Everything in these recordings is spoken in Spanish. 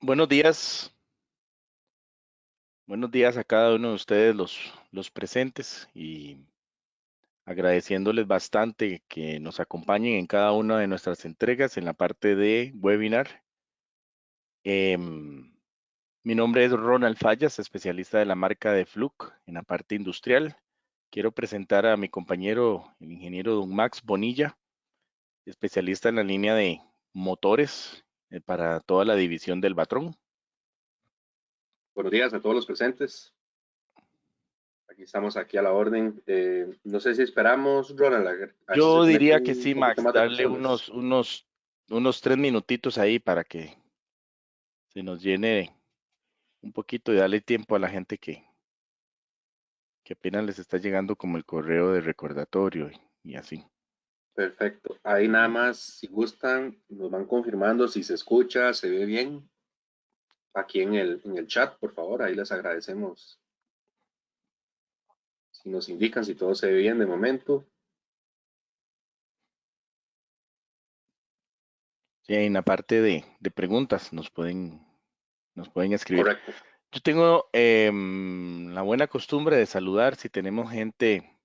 Buenos días, buenos días a cada uno de ustedes los presentes y agradeciéndoles bastante que nos acompañen en cada una de nuestras entregas en la parte de webinar. Em, Mi nombre es Ronald Fallas, especialista de la marca de Fluke en la parte industrial. Quiero presentar a mi compañero, el ingeniero Don Max Bonilla, especialista en la línea de motores para toda la división del Batrón. Buenos días a todos los presentes. Aquí estamos aquí a la orden. No sé si esperamos, Ronald, a ver si se Yo diría conectan que un sí, poquito Max, más de darle personas. unos 3 minutitos ahí para que se nos llene un poquito y darle tiempo a la gente que apenas les está llegando como el correo de recordatorio y así. Perfecto. Ahí nada más, si gustan, nos van confirmando si se escucha, se ve bien. Aquí en el chat, por favor, ahí les agradecemos. Si nos indican si todo se ve bien de momento. Sí, en la parte de preguntas nos pueden escribir. Correcto. Yo tengo la buena costumbre de saludar si tenemos gente.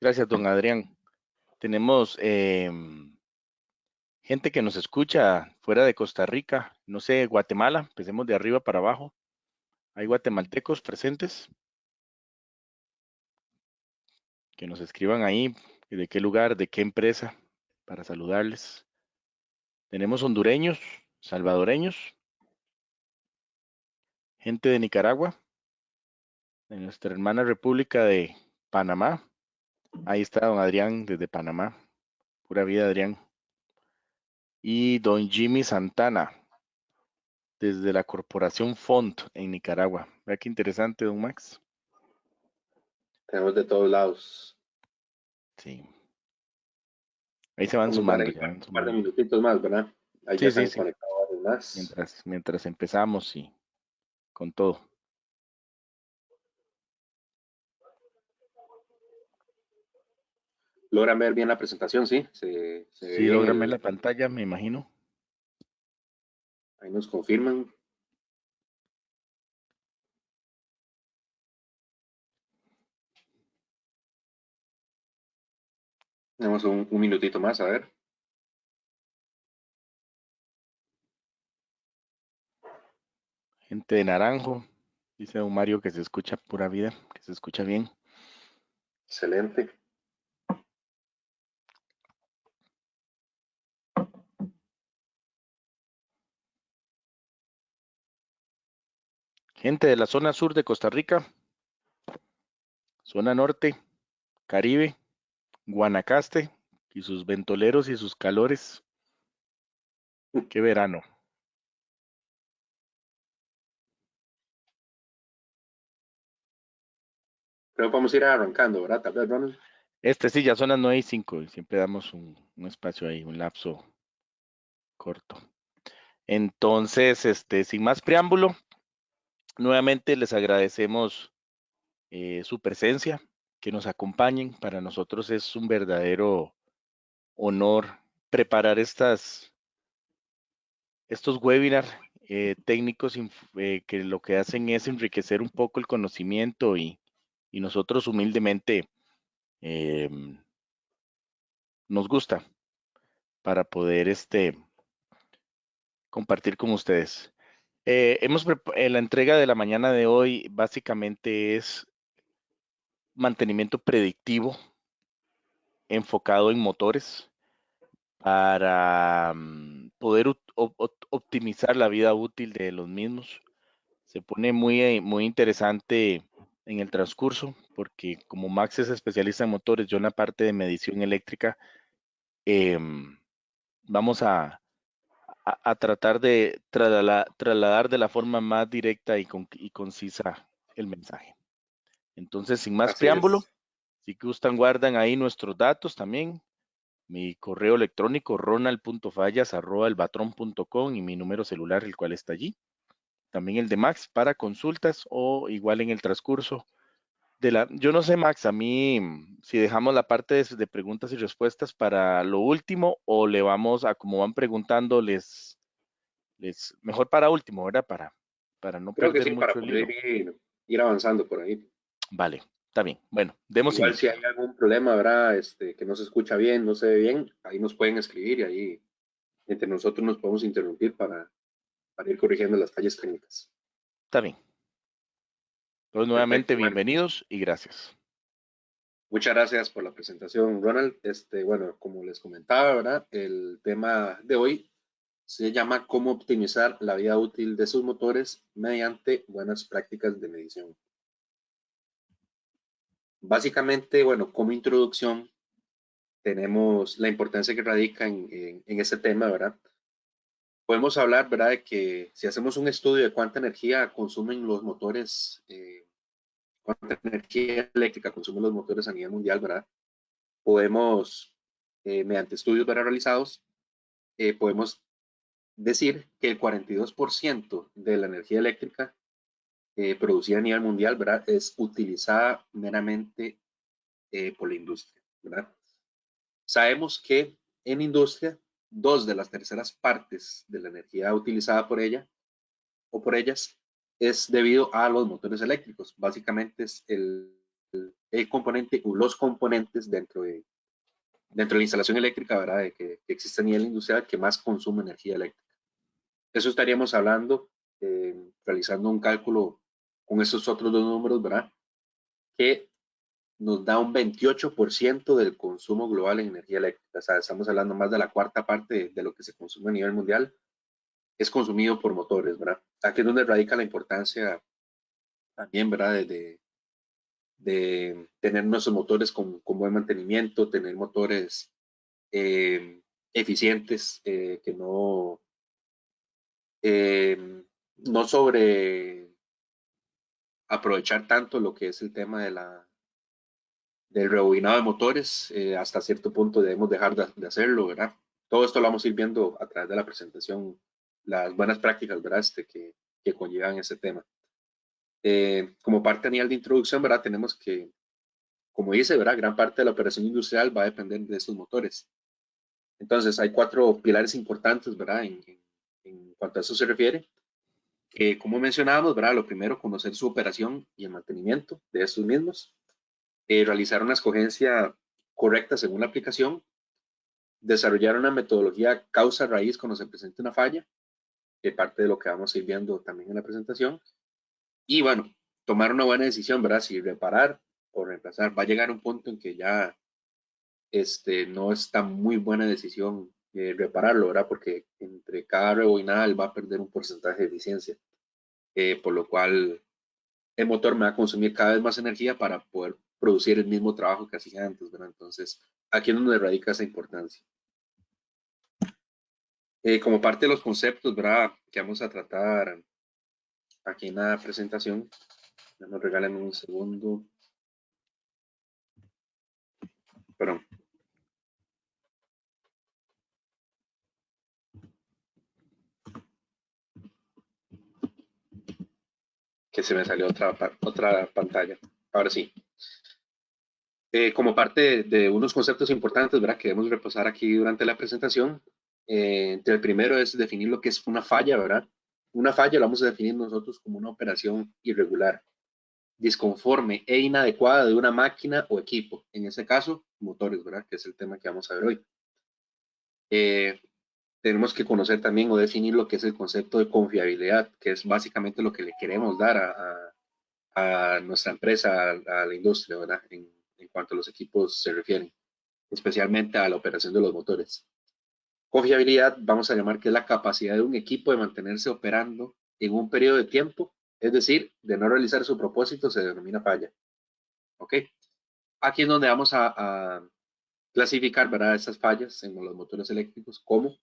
Gracias, don Adrián. Tenemos gente que nos escucha fuera de Costa Rica, no sé, Guatemala, empecemos de arriba para abajo. ¿Hay guatemaltecos presentes? Que nos escriban ahí de qué lugar, de qué empresa, para saludarles. Tenemos hondureños, salvadoreños, gente de Nicaragua, de nuestra hermana República de Panamá. Ahí está don Adrián desde Panamá. Pura vida, Adrián. Y don Jimmy Santana, desde la Corporación Font en Nicaragua. Vea qué interesante, don Max. Tenemos de todos lados. Sí. Ahí se van Vamos a dar sumando, ahí ya van un par de sumando. minutitos más, ¿verdad? Ahí ya Sí, se sí, han sí. conectado varios más. Mientras empezamos y con todo. ¿Logran ver bien la presentación? Sí, se ve Sí, bien logran ver la pantalla, me imagino. ahí nos confirman. Tenemos un minutito más, a ver. Gente de Naranjo, dice don Mario que se escucha pura vida, que se escucha bien. Excelente. Gente de la zona sur de Costa Rica, zona norte, Caribe, Guanacaste y sus ventoleros y sus calores. Qué verano. Creo que vamos a ir arrancando, ¿verdad? Tal vez, Ronald. Sí, ya son las 9:05 y siempre damos un espacio ahí, un lapso corto. Entonces, sin más preámbulo, nuevamente les agradecemos su presencia, que nos acompañen. Para nosotros es un verdadero honor preparar estos webinars técnicos que lo que hacen es enriquecer un poco el conocimiento y nosotros humildemente eh, nos gusta para poder compartir con ustedes. La entrega de la mañana de hoy básicamente es mantenimiento predictivo enfocado en motores para poder optimizar la vida útil de los mismos. Se pone muy interesante en el transcurso, porque como Max es especialista en motores, yo en la parte de medición eléctrica, em, vamos a tratar de trasladar de la forma más directa y concisa el mensaje. Entonces, sin más Así preámbulo, es. si gustan, guardan ahí nuestros datos también. Mi correo electrónico, ronald.fallas@elbatron.com y mi número celular, el cual está allí. También el de Max para consultas o igual en el transcurso yo no sé, Max, a mí, si dejamos la parte de preguntas y respuestas para lo último o le vamos a, como van preguntando, Mejor para último, ¿verdad? Para no Creo que perder sí, para mucho el poder hilo. ir avanzando por ahí. Vale, está bien. Bueno, demos Igual si inicio. hay algún problema, ¿verdad? Que no se escucha bien, no se ve bien, ahí nos pueden escribir y ahí entre nosotros nos podemos interrumpir para ir corrigiendo las fallas técnicas. Está bien. Entonces, nuevamente, Perfecto, bueno. bienvenidos y gracias. Muchas gracias por la presentación, Ronald. Bueno, como les comentaba, ¿verdad? El tema de hoy se llama cómo optimizar la vida útil de sus motores mediante buenas prácticas de medición. Básicamente, bueno, como introducción, tenemos la importancia que radica en este tema, ¿verdad? Podemos hablar, ¿verdad?, de que si hacemos un estudio de cuánta energía consumen los motores, cuánta energía eléctrica consumen los motores a nivel mundial, ¿verdad? Podemos, mediante estudios, ¿verdad?, realizados, podemos decir que el 42% de la energía eléctrica producida a nivel mundial, ¿verdad?, es utilizada meramente por la industria, ¿verdad? Sabemos que en industria, dos de las terceras partes de la energía utilizada por ella o por ellas es debido a los motores eléctricos. Básicamente es el componente o los componentes dentro de la instalación eléctrica, ¿verdad?, que existe a nivel industrial que más consume energía eléctrica. Eso estaríamos hablando, realizando un cálculo con esos otros dos números, ¿verdad?, que nos da un 28% del consumo global en energía eléctrica. O sea, estamos hablando más de la cuarta parte de lo que se consume a nivel mundial es consumido por motores, ¿verdad? Aquí es donde radica la importancia también, ¿verdad? De tener nuestros motores con buen mantenimiento, tener motores eficientes, que no sobre aprovechar tanto lo que es el tema del rebobinado de motores, hasta cierto punto debemos dejar de hacerlo, ¿verdad? Todo esto lo vamos a ir viendo a través de la presentación, las buenas prácticas, ¿verdad? Que conllevan ese tema. Como parte a nivel de introducción, ¿verdad? Tenemos que, como dice, ¿verdad?, gran parte de la operación industrial va a depender de estos motores. Entonces, hay cuatro pilares importantes, ¿verdad?, en cuanto a eso se refiere. Como mencionábamos, ¿verdad?, lo primero, conocer su operación y el mantenimiento de estos mismos. Realizar una escogencia correcta según la aplicación. Desarrollar una metodología causa-raíz cuando se presente una falla, que parte de lo que vamos a ir viendo también en la presentación. Y bueno, tomar una buena decisión, ¿verdad? Si reparar o reemplazar. Va a llegar un punto en que ya no es tan muy buena decisión repararlo, ¿verdad? Porque entre cada rebobinada él va a perder un porcentaje de eficiencia, por lo cual el motor me va a consumir cada vez más energía para poder producir el mismo trabajo que hacía antes, ¿verdad? Entonces, aquí es donde radica esa importancia. Como parte de los conceptos, ¿verdad?, que vamos a tratar aquí en la presentación, nos regalen un segundo, perdón, que se me salió otra pantalla. Ahora sí. Como parte de unos conceptos importantes, ¿verdad?, que debemos repasar aquí durante la presentación, el primero es definir lo que es una falla, ¿verdad? Una falla lo vamos a definir nosotros como una operación irregular, disconforme e inadecuada de una máquina o equipo, en ese caso, motores, ¿verdad?, que es el tema que vamos a ver hoy. Tenemos que conocer también o definir lo que es el concepto de confiabilidad, que es básicamente lo que le queremos dar a nuestra empresa, a la industria, ¿verdad?, en cuanto a los equipos se refieren, especialmente a la operación de los motores. Confiabilidad, vamos a llamar que es la capacidad de un equipo de mantenerse operando en un periodo de tiempo, es decir, de no realizar su propósito, se denomina falla. ¿Ok? Aquí es donde vamos a clasificar, ¿verdad?, esas fallas en los motores eléctricos como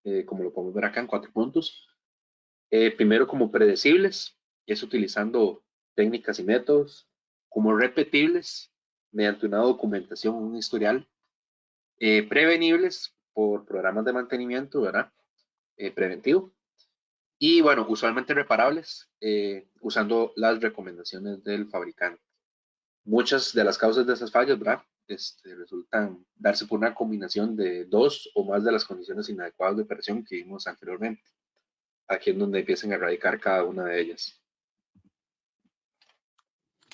lo podemos ver acá en 4 puntos. Primero, como predecibles, es utilizando técnicas y métodos; como repetibles, mediante una documentación, un historial; prevenibles, por programas de mantenimiento, ¿verdad?, preventivo; y bueno, usualmente reparables, usando las recomendaciones del fabricante. Muchas de las causas de esas fallas, ¿verdad?, resultan darse por una combinación de dos o más de las condiciones inadecuadas de operación que vimos anteriormente. aquí es donde empiecen a radicar cada una de ellas.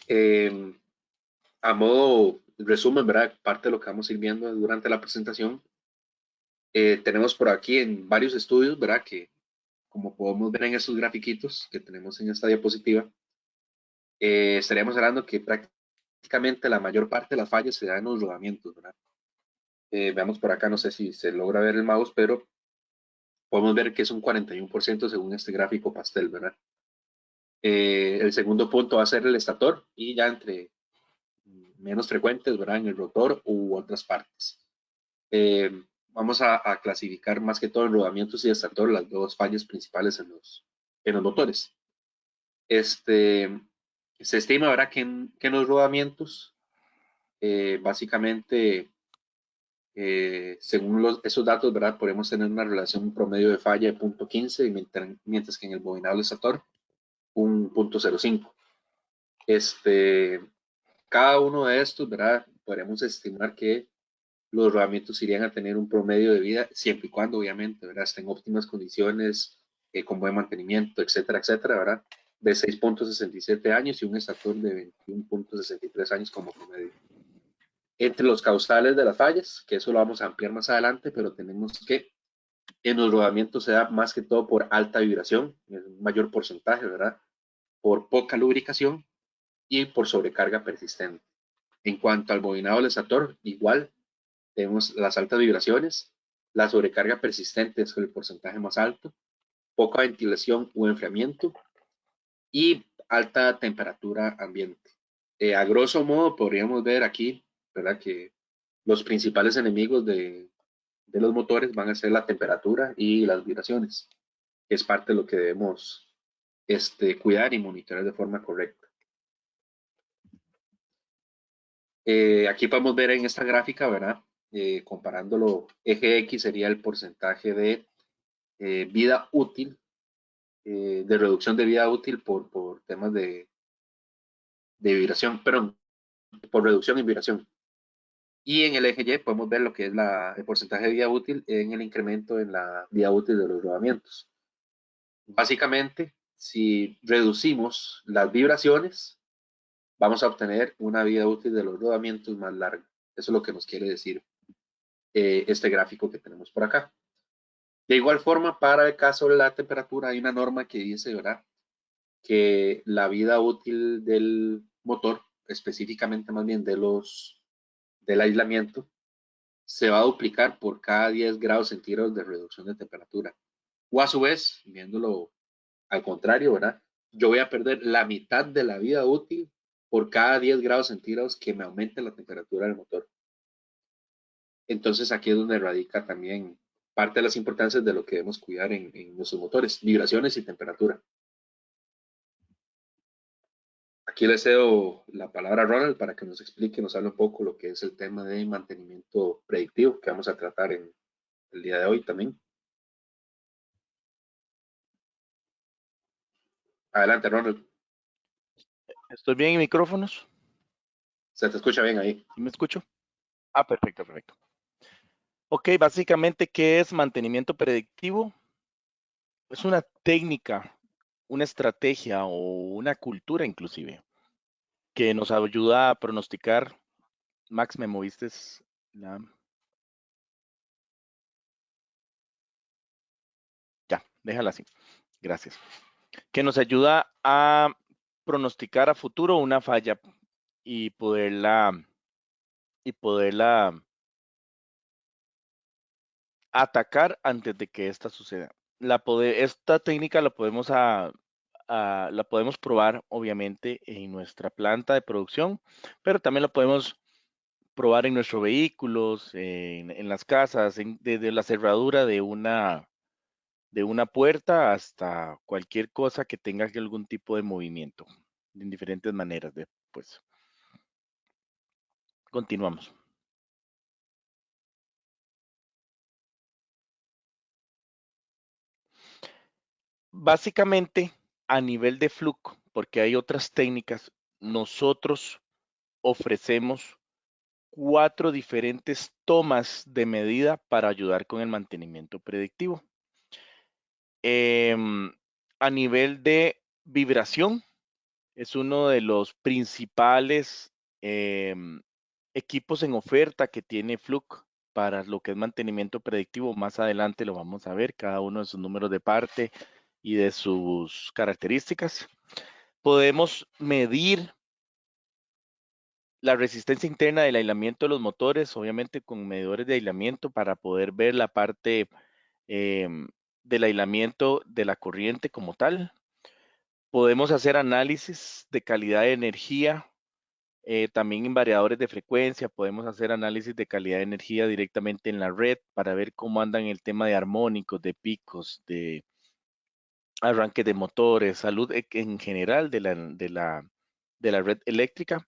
Eh, a modo resumen, ¿verdad? Parte de lo que vamos a ir viendo durante la presentación. Tenemos por aquí en varios estudios, ¿verdad? Que como podemos ver en estos grafiquitos que tenemos en esta diapositiva, estaríamos hablando que prácticamente la mayor parte de las fallas se dan en los rodamientos, ¿verdad? Veamos por acá, no sé si se logra ver el mouse, pero podemos ver que es un 41% según este gráfico pastel, ¿verdad? El segundo punto va a ser el estator y ya entre menos frecuentes, ¿verdad? En el rotor u otras partes. Vamos a clasificar más que todo en rodamientos y estator las dos fallas principales en los motores. Se estima, ¿verdad? Que en los rodamientos, básicamente, según esos datos, ¿verdad? Podemos tener una relación promedio de falla de 0.15, mientras que en el bobinado estator, un 0.05. Cada uno de estos, ¿verdad? Podríamos estimar que los rodamientos irían a tener un promedio de vida, siempre y cuando, obviamente, ¿verdad? Estén en óptimas condiciones, con buen mantenimiento, etcétera, etcétera, ¿verdad? De 6.67 años y un estator de 21.63 años como promedio. Entre los causales de las fallas, que eso lo vamos a ampliar más adelante, pero tenemos que en los rodamientos se da más que todo por alta vibración, en un mayor porcentaje, ¿verdad? Por poca lubricación y por sobrecarga persistente. En cuanto al bobinado del estator, igual tenemos las altas vibraciones, la sobrecarga persistente es el porcentaje más alto, poca ventilación o enfriamiento y alta temperatura ambiente. A grosso modo podríamos ver aquí, ¿verdad? Que los principales enemigos de los motores van a ser la temperatura y las vibraciones, que es parte de lo que debemos cuidar y monitorear de forma correcta. Aquí podemos ver en esta gráfica, ¿verdad? Comparándolo, eje X sería el porcentaje de vida útil, de reducción de vida útil por temas de vibración, perdón, por reducción en vibración. Y en el eje Y podemos ver lo que es el porcentaje de vida útil en el incremento en la vida útil de los rodamientos. Básicamente, si reducimos las vibraciones, vamos a obtener una vida útil de los rodamientos más larga. Eso es lo que nos quiere decir este gráfico que tenemos por acá. De igual forma, para el caso de la temperatura, hay una norma que dice, ¿verdad? Que la vida útil del motor, específicamente más bien del aislamiento, se va a duplicar por cada 10 grados centígrados de reducción de temperatura. O a su vez, viéndolo al contrario, ¿verdad? Yo voy a perder la mitad de la vida útil por cada 10 grados centígrados que me aumente la temperatura del motor. Entonces aquí es donde radica también parte de las importancias de lo que debemos cuidar en nuestros motores, vibraciones y temperatura. Aquí le cedo la palabra a Ronald para que nos explique, nos hable un poco lo que es el tema de mantenimiento predictivo que vamos a tratar en el día de hoy también. Adelante, Ronald. ¿Estoy bien en micrófonos? Se te escucha bien ahí. ¿Sí me escucho? Ah, perfecto, perfecto. Ok, básicamente, ¿qué es mantenimiento predictivo? Es una técnica, una estrategia o una cultura inclusive que nos ayuda a pronosticar. Max, me moviste la... Ya, déjala así. Gracias. Que nos ayuda a pronosticar a futuro una falla y poderla atacar antes de que esta suceda. Esta técnica la podemos probar obviamente en nuestra planta de producción, pero también la podemos probar en nuestros vehículos, en las casas, desde la cerradura de una puerta hasta cualquier cosa que tenga algún tipo de movimiento, en diferentes maneras. Pues continuamos. Básicamente, a nivel de flujo, porque hay otras técnicas, nosotros ofrecemos 4 diferentes tomas de medida para ayudar con el mantenimiento predictivo. A nivel de vibración, es uno de los principales equipos en oferta que tiene Fluke para lo que es mantenimiento predictivo. Más adelante lo vamos a ver, cada uno de sus números de parte y de sus características. Podemos medir la resistencia interna del aislamiento de los motores, obviamente con medidores de aislamiento para poder ver la parte del aislamiento de la corriente como tal. Podemos hacer análisis de calidad de energía, también en variadores de frecuencia. Podemos hacer análisis de calidad de energía directamente en la red para ver cómo andan el tema de armónicos, de picos, de arranque de motores, salud en general de la red eléctrica.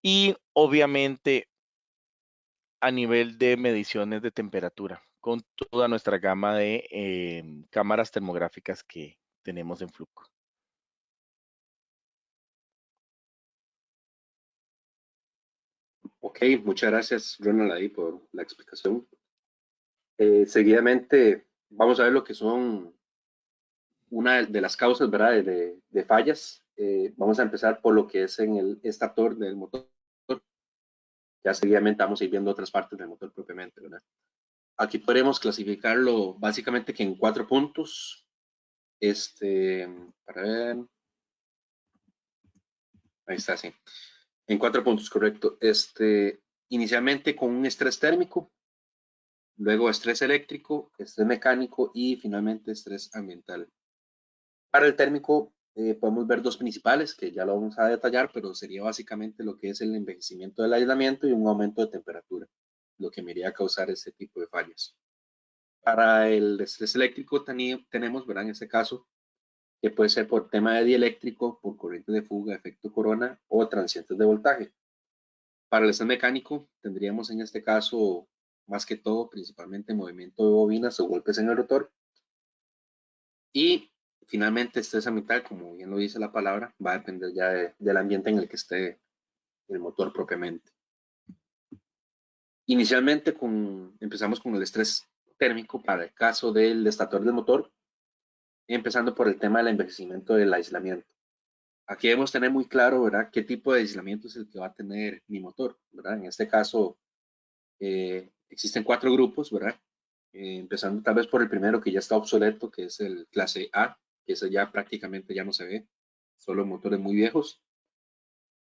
Y obviamente a nivel de mediciones de temperatura, con toda nuestra gama de cámaras termográficas que tenemos en Fluke. Ok, muchas gracias, Ronald, ahí por la explicación. Seguidamente, vamos a ver lo que son una de las causas, ¿verdad? De fallas. Vamos a empezar por lo que es en el estator del motor. Ya seguidamente vamos a ir viendo otras partes del motor propiamente, ¿verdad? Aquí podemos clasificarlo básicamente que en 4 puntos. Para ver, ahí está, sí. En 4 puntos, correcto. Inicialmente con un estrés térmico, luego estrés eléctrico, estrés mecánico y finalmente estrés ambiental. Para el térmico podemos ver dos principales que ya lo vamos a detallar, pero sería básicamente lo que es el envejecimiento del aislamiento y un aumento de temperatura, lo que me iría a causar ese tipo de fallas. Para el estrés eléctrico tenemos, ¿verdad? En este caso, que puede ser por tema de dieléctrico, por corriente de fuga, efecto corona o transientes de voltaje. Para el estrés mecánico tendríamos en este caso, más que todo, principalmente movimiento de bobinas o golpes en el rotor. Y finalmente estrés ambiental, como bien lo dice la palabra, va a depender ya del ambiente en el que esté el motor propiamente. Inicialmente empezamos con el estrés térmico para el caso del estator del motor, empezando por el tema del envejecimiento del aislamiento. Aquí debemos tener muy claro, ¿verdad?, qué tipo de aislamiento es el que va a tener mi motor, ¿verdad? En este caso, existen 4 grupos, ¿verdad? Empezando tal vez por el primero que ya está obsoleto, que es el clase A, que ese ya prácticamente ya no se ve, solo motores muy viejos.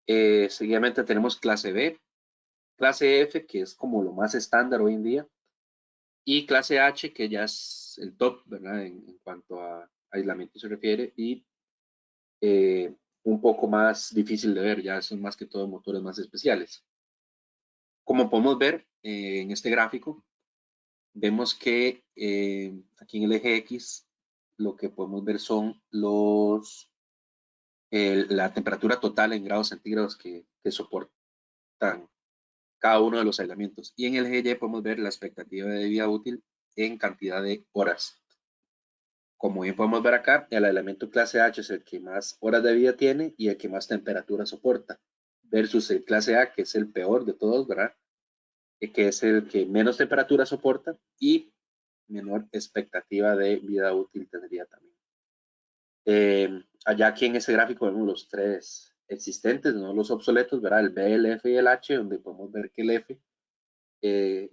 Seguidamente tenemos clase B, clase F, que es como lo más estándar hoy en día, y clase H, que ya es el top, ¿verdad? En cuanto a aislamiento se refiere, y un poco más difícil de ver, ya son más que todo motores más especiales. Como podemos ver en este gráfico, vemos que aquí en el eje X lo que podemos ver son la temperatura total en grados centígrados que soportan cada uno de los aislamientos. Y en el eje Y podemos ver la expectativa de vida útil en cantidad de horas. Como bien podemos ver acá, el aislamiento clase H es el que más horas de vida tiene y el que más temperatura soporta, versus el clase A, que es el peor de todos, ¿verdad? Que es el que menos temperatura soporta y menor expectativa de vida útil tendría también. Allá aquí en ese gráfico vemos los 3 existentes, no los obsoletos, ¿verdad? El B, el F y el H, donde podemos ver que el F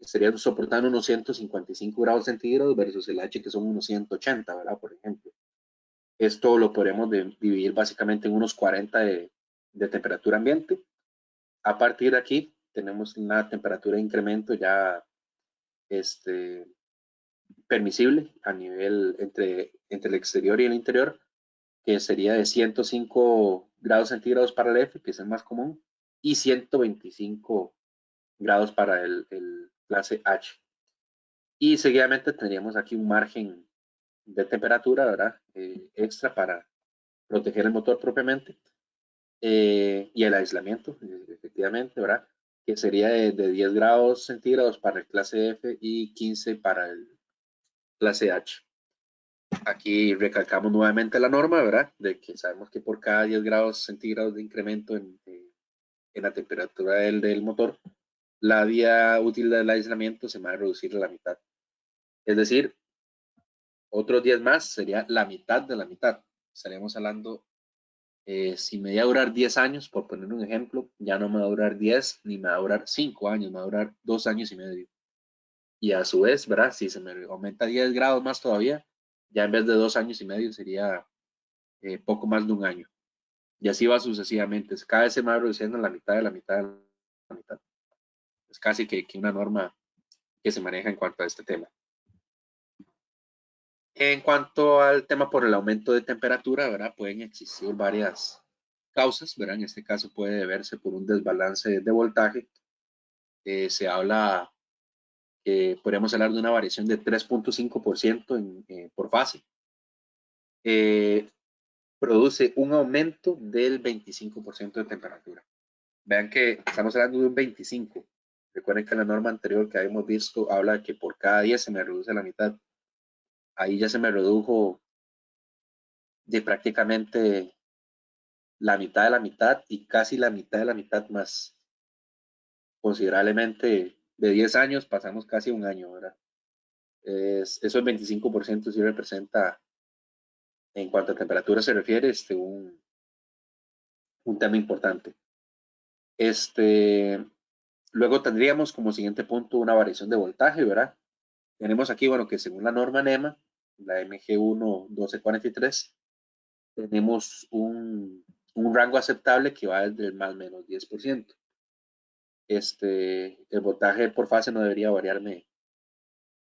sería soportando unos 155 grados centígrados versus el H que son unos 180, ¿verdad? Por ejemplo. Esto lo podemos dividir básicamente en unos 40 de temperatura ambiente. A partir de aquí tenemos una temperatura de incremento ya permisible a nivel entre el exterior y el interior, que sería de 105 grados centígrados para el F, que es el más común, y 125 grados para el clase H. Y seguidamente tendríamos aquí un margen de temperatura, ¿verdad? Extra para proteger el motor propiamente y el aislamiento, efectivamente, ¿verdad? Que sería de 10 grados centígrados para el clase F y 15 para el clase H. Aquí recalcamos nuevamente la norma, ¿verdad? De que sabemos que por cada 10 grados centígrados de incremento en la temperatura del motor, la vida útil del aislamiento se va a reducir a la mitad. Es decir, otros 10 más sería la mitad de la mitad. Estaríamos hablando, si me iba a durar 10 años, por poner un ejemplo, ya no me va a durar 10 ni me va a durar 5 años, me va a durar 2 años y medio. Y a su vez, ¿verdad? Si se me aumenta 10 grados más todavía, ya en vez de 2 años y medio sería poco más de un año. Y así va sucesivamente. Cada vez se va reduciendo la mitad de la mitad de la mitad. Es casi que una norma que se maneja en cuanto a este tema. En cuanto al tema por el aumento de temperatura, ¿verdad? Pueden existir varias causas, ¿verdad? En este caso puede deberse por un desbalance de voltaje. Se habla, podríamos hablar de una variación de 3.5% por fase. Produce un aumento del 25% de temperatura. Vean que estamos hablando de un 25. Recuerden que la norma anterior que habíamos visto habla de que por cada 10 se me reduce la mitad. Ahí ya se me redujo de prácticamente la mitad de la mitad y casi la mitad de la mitad más. Considerablemente de 10 años pasamos casi un año, ¿verdad? Eso el 25% sí representa, en cuanto a temperatura se refiere, un tema importante. Luego tendríamos como siguiente punto una variación de voltaje, ¿verdad? Tenemos aquí, bueno, que según la norma NEMA, la MG1 1243, tenemos un rango aceptable que va desde el más o menos 10%. El voltaje por fase no debería variarme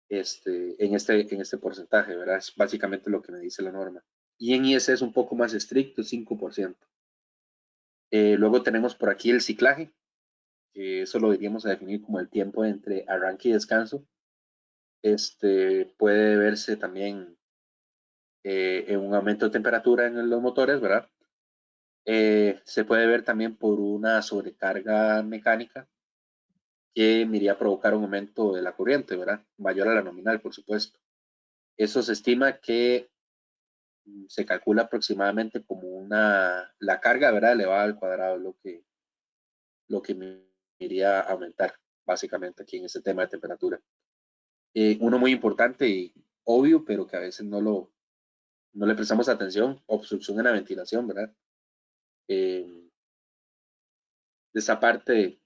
en este porcentaje, ¿verdad? Es básicamente lo que me dice la norma. Y en IS es un poco más estricto, 5%. Luego tenemos por aquí el ciclaje, que eso lo diríamos a definir como el tiempo entre arranque y descanso. Puede verse también en un aumento de temperatura en los motores, ¿verdad? Se puede ver también por una sobrecarga mecánica que me iría a provocar un aumento de la corriente, ¿verdad? Mayor a la nominal, por supuesto. Eso se estima que se calcula aproximadamente como la carga, ¿verdad? Elevada al cuadrado, lo que me iría a aumentar, básicamente, aquí en este tema de temperatura. Uno muy importante y obvio, pero que a veces no le prestamos atención, obstrucción en la ventilación, ¿verdad? Esta parte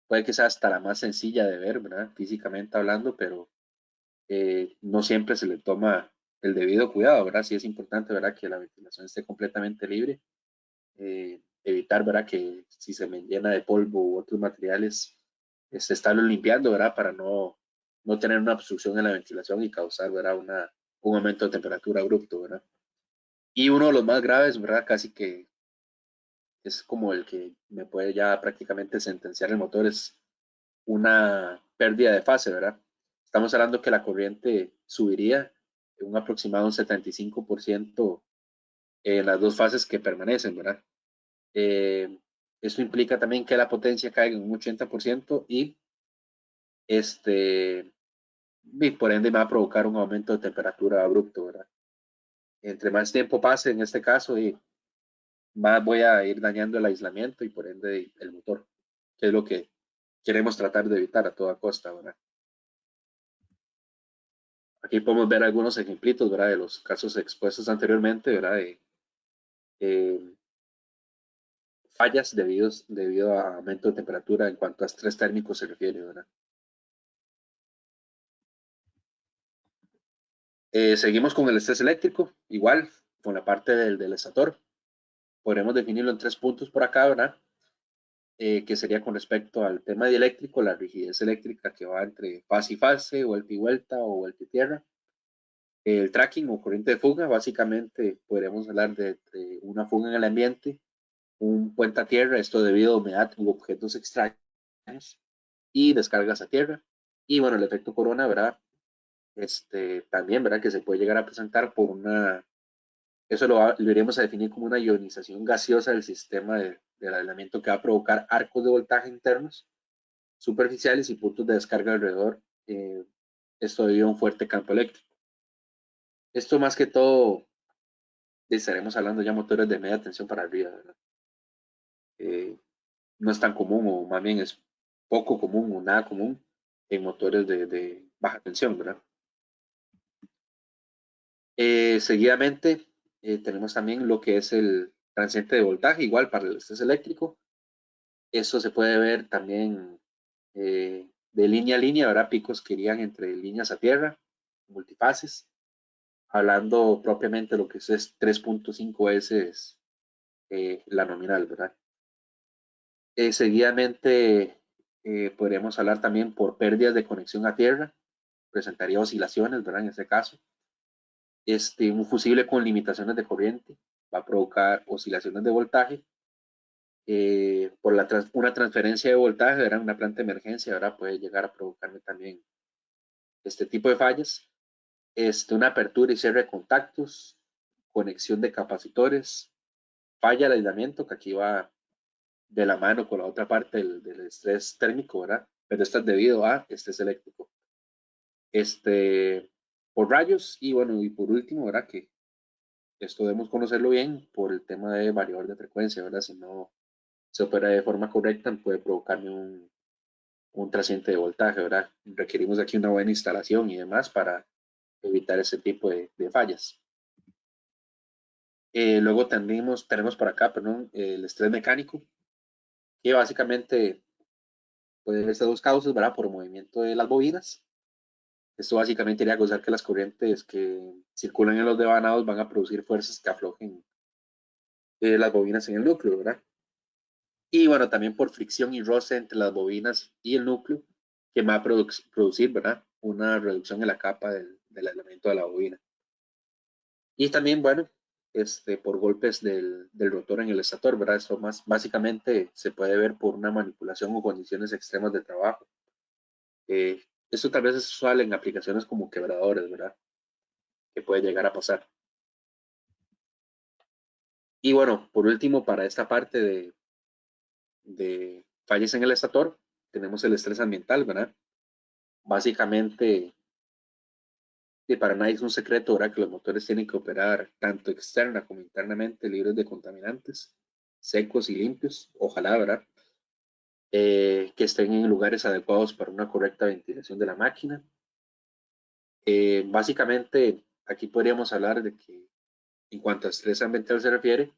puede que sea hasta la más sencilla de ver, ¿verdad? Físicamente hablando, pero no siempre se le toma el debido cuidado, ¿verdad? Sí es importante, ¿verdad? Que la ventilación esté completamente libre. Evitar, ¿verdad? Que si se me llena de polvo u otros materiales, estarlo limpiando, ¿verdad? Para no tener una obstrucción en la ventilación y causar, ¿verdad? Un aumento de temperatura abrupto, ¿verdad? Y uno de los más graves, ¿verdad? Casi que es como el que me puede ya prácticamente sentenciar el motor, es una pérdida de fase, ¿verdad? Estamos hablando que la corriente subiría en un aproximado un 75% en las dos fases que permanecen, ¿verdad? Eh, Esto implica también que la potencia caiga en un 80% este, y por ende me va a provocar un aumento de temperatura abrupto, ¿verdad? Entre más tiempo pase en este caso, y más voy a ir dañando el aislamiento y por ende el motor, que es lo que queremos tratar de evitar a toda costa, ¿verdad? Aquí podemos ver algunos ejemplitos, ¿verdad? De los casos expuestos anteriormente, ¿verdad? Eh, Fallas debido a aumento de temperatura en cuanto a estrés térmico se refiere, ¿verdad? Seguimos con el estrés eléctrico, igual, con la parte del estator. Podremos definirlo en 3 puntos por acá, ¿verdad? Que sería con respecto al tema dieléctrico, la rigidez eléctrica que va entre fase y fase, vuelta y vuelta o vuelta y tierra. El tracking o corriente de fuga, básicamente podríamos hablar de una fuga en el ambiente, un puente a tierra, esto debido a humedad u objetos extraños, y descargas a tierra. Y bueno, el efecto corona, ¿verdad? También, ¿verdad? Que se puede llegar a presentar por eso lo iremos a definir como una ionización gaseosa del sistema del aislamiento que va a provocar arcos de voltaje internos, superficiales y puntos de descarga alrededor. Esto debido a un fuerte campo eléctrico. Esto más que todo, estaremos hablando ya de motores de media tensión para arriba, ¿verdad? Eh, no es tan común o más bien es poco común o nada común en motores de baja tensión, ¿verdad? Seguidamente tenemos también lo que es el transiente de voltaje, igual para el estrés eléctrico. Eso se puede ver también de línea a línea, habrá picos que irían entre líneas a tierra, multifases, hablando propiamente de lo que es 3.5 veces la nominal, ¿verdad? Seguidamente podríamos hablar también por pérdidas de conexión a tierra, presentaría oscilaciones, ¿verdad? En este caso. Un fusible con limitaciones de corriente va a provocar oscilaciones de voltaje. Por una transferencia de voltaje, ¿verdad? Una planta de emergencia, ¿verdad? Puede llegar a provocarme también este tipo de fallas. Una apertura y cierre de contactos, conexión de capacitores, falla de aislamiento, que aquí va de la mano con la otra parte del estrés térmico, ¿verdad? Pero esto es debido a estrés eléctrico. Por rayos y bueno, y por último, ¿verdad? Que esto debemos conocerlo bien por el tema de variador de frecuencia, ¿verdad? Si no se opera de forma correcta, puede provocarme un trasciente de voltaje, ¿verdad? Requerimos aquí una buena instalación y demás para evitar ese tipo de fallas. Luego tenemos por acá, perdón, el estrés mecánico, que básicamente puede verse dos causas, ¿verdad? Por movimiento de las bobinas. Esto básicamente iría a causar que las corrientes que circulan en los devanados van a producir fuerzas que aflojen las bobinas en el núcleo, ¿verdad? Y bueno, también por fricción y roce entre las bobinas y el núcleo, que va a producir, ¿verdad? Una reducción en la capa del aislamiento de la bobina. Y también, bueno, por golpes del rotor en el estator, ¿verdad? Esto más básicamente se puede ver por una manipulación o condiciones extremas de trabajo. Eh, Esto tal vez es usual en aplicaciones como quebradores, ¿verdad? Que puede llegar a pasar. Y bueno, por último, para esta parte de fallas en el estator, tenemos el estrés ambiental, ¿verdad? Básicamente, y para nadie es un secreto, ¿verdad? Que los motores tienen que operar tanto externa como internamente libres de contaminantes, secos y limpios, ojalá, ¿verdad? Que estén en lugares adecuados para una correcta ventilación de la máquina. Básicamente, aquí podríamos hablar de que, en cuanto a estrés ambiental se refiere,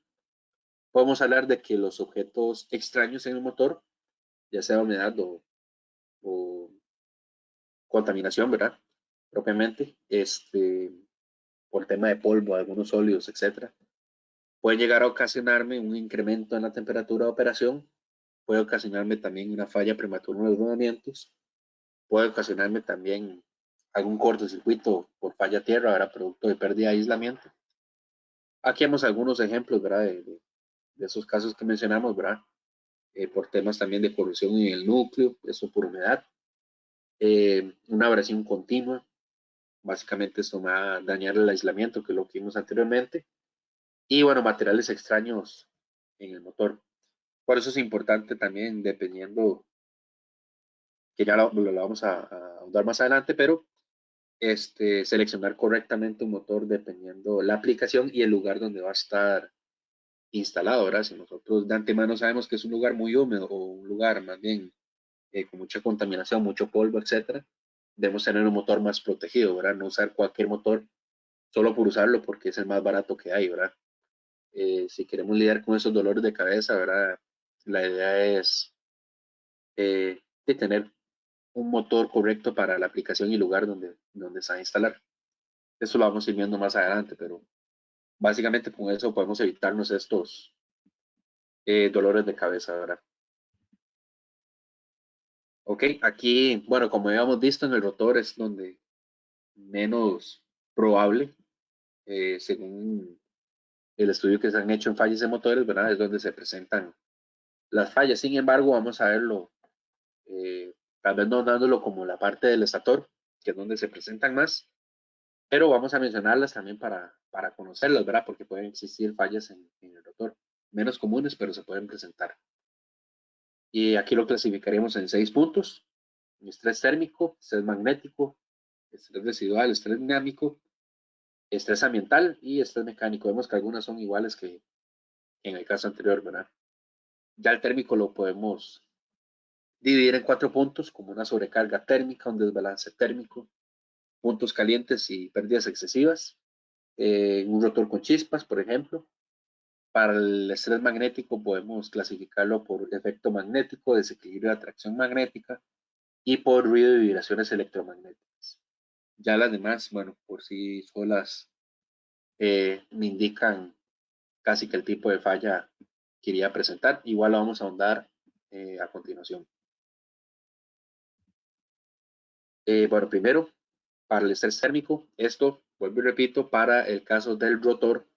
podemos hablar de que los objetos extraños en el motor, ya sea humedad o contaminación, ¿verdad? Propiamente, por tema de polvo, algunos óleos, etcétera, puede llegar a ocasionarme un incremento en la temperatura de operación, puede ocasionarme también una falla prematura en los rodamientos, puede ocasionarme también algún cortocircuito por falla tierra, ¿verdad? Producto de pérdida de aislamiento. Aquí vemos algunos ejemplos, ¿verdad? De esos casos que mencionamos, ¿verdad? Por temas también de corrosión en el núcleo, eso por humedad, una abrasión continua, básicamente esto va a dañar el aislamiento, que es lo que vimos anteriormente, y bueno, materiales extraños en el motor. Por eso es importante también, dependiendo, que ya lo vamos a ahondar más adelante, pero seleccionar correctamente un motor dependiendo la aplicación y el lugar donde va a estar instalado, ¿verdad? Si nosotros de antemano sabemos que es un lugar muy húmedo o un lugar más bien con mucha contaminación, mucho polvo, etcétera, debemos tener un motor más protegido, ¿verdad? No usar cualquier motor solo por usarlo porque es el más barato que hay, ¿verdad? Si queremos lidiar con esos dolores de cabeza, ¿verdad? La idea es de tener un motor correcto para la aplicación y lugar donde se va a instalar. Eso lo vamos a ir viendo más adelante, pero básicamente con eso podemos evitarnos estos dolores de cabeza, ¿verdad? Ok, aquí, bueno, como habíamos visto en el rotor es donde menos probable, según el estudio que se han hecho en fallas de motores, ¿verdad? Es donde se presentan las fallas. Sin embargo, vamos a verlo, tal vez no dándolo como la parte del estator, que es donde se presentan más, pero vamos a mencionarlas también para conocerlas, ¿verdad? Porque pueden existir fallas en el rotor, menos comunes, pero se pueden presentar. Y aquí lo clasificaríamos en 6 puntos: estrés térmico, estrés magnético, estrés residual, estrés dinámico, estrés ambiental y estrés mecánico. Vemos que algunas son iguales que en el caso anterior, ¿verdad? Ya el térmico lo podemos dividir en 4 puntos, como una sobrecarga térmica, un desbalance térmico, puntos calientes y pérdidas excesivas. un rotor con chispas, por ejemplo. Para el estrés magnético podemos clasificarlo por efecto magnético, desequilibrio de atracción magnética y por ruido y vibraciones electromagnéticas. Ya las demás, bueno, por sí solas me indican casi que el tipo de falla que iría a presentar. Igual lo vamos a ahondar a continuación. Bueno, primero, para el estrés térmico, esto, vuelvo y repito, para el caso del rotor,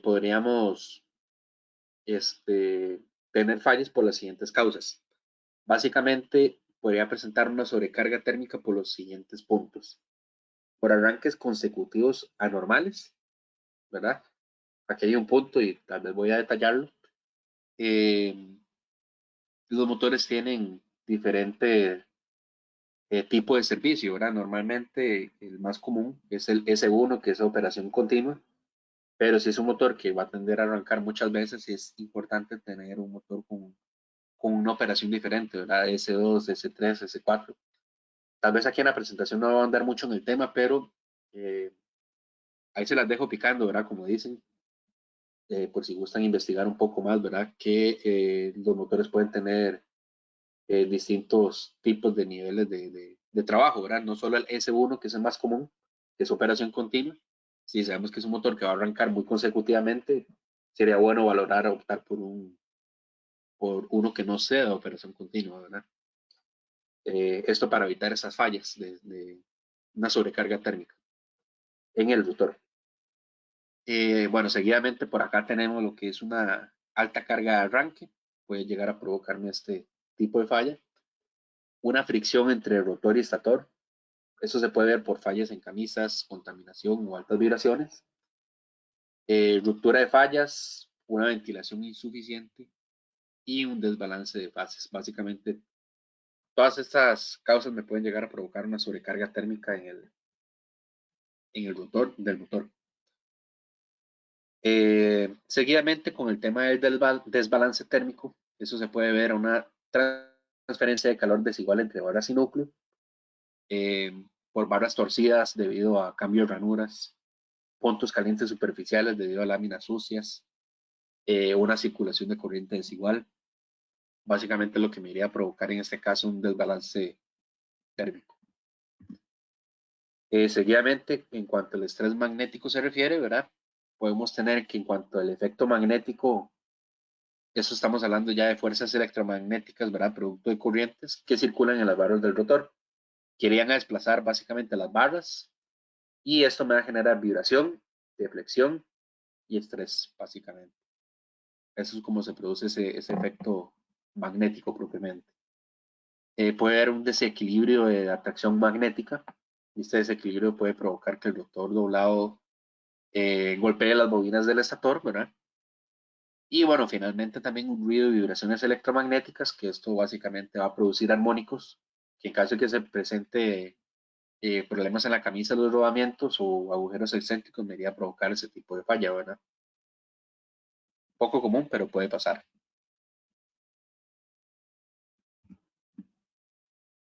podríamos tener fallas por las siguientes causas. Básicamente, podría presentar una sobrecarga térmica por los siguientes puntos. Por arranques consecutivos anormales, ¿verdad? Aquí hay un punto y tal vez voy a detallarlo. Los motores tienen diferente tipo de servicio, ¿verdad? Normalmente el más común es el S1, que es operación continua, pero si es un motor que va a tender a arrancar muchas veces, es importante tener un motor con una operación diferente, ¿verdad? S2, S3, S4. Tal vez aquí en la presentación no va a andar mucho en el tema, pero eh, ahí se las dejo picando, ¿verdad? Como dicen, por si gustan investigar un poco más, ¿verdad? Que los motores pueden tener distintos tipos de niveles de trabajo, ¿verdad? No solo el S1, que es el más común, que es operación continua. Si sabemos que es un motor que va a arrancar muy consecutivamente, sería bueno valorar optar por uno que no sea de operación continua, ¿verdad? Esto para evitar esas fallas de una sobrecarga térmica en el rotor. Bueno, seguidamente por acá tenemos lo que es una alta carga de arranque, puede llegar a provocarme este tipo de falla. Una fricción entre rotor y estator, eso se puede ver por fallas en camisas, contaminación o altas vibraciones. Ruptura de fallas, una ventilación insuficiente y un desbalance de fases. Básicamente, todas estas causas me pueden llegar a provocar una sobrecarga térmica en el rotor del motor. Seguidamente con el tema del desbalance térmico, eso se puede ver a una transferencia de calor desigual entre barras y núcleo, por barras torcidas debido a cambio de ranuras, puntos calientes superficiales debido a láminas sucias, una circulación de corriente desigual. Básicamente lo que me iría a provocar en este caso un desbalance térmico. Seguidamente, en cuanto al estrés magnético se refiere, ¿verdad? Podemos tener que en cuanto al efecto magnético, eso estamos hablando ya de fuerzas electromagnéticas, ¿verdad? Producto de corrientes que circulan en las barras del rotor. Querían desplazar básicamente las barras y esto me va a generar vibración, deflexión y estrés, básicamente. Eso es como se produce ese efecto magnético propiamente. Puede haber un desequilibrio de atracción magnética y este desequilibrio puede provocar que el rotor doblado golpee las bobinas del estator, ¿verdad? Y bueno, finalmente también un ruido y vibraciones electromagnéticas, que esto básicamente va a producir armónicos, que en caso de que se presente problemas en la camisa, los rodamientos o agujeros excéntricos, me iría a provocar ese tipo de falla, ¿verdad? Poco común, pero puede pasar.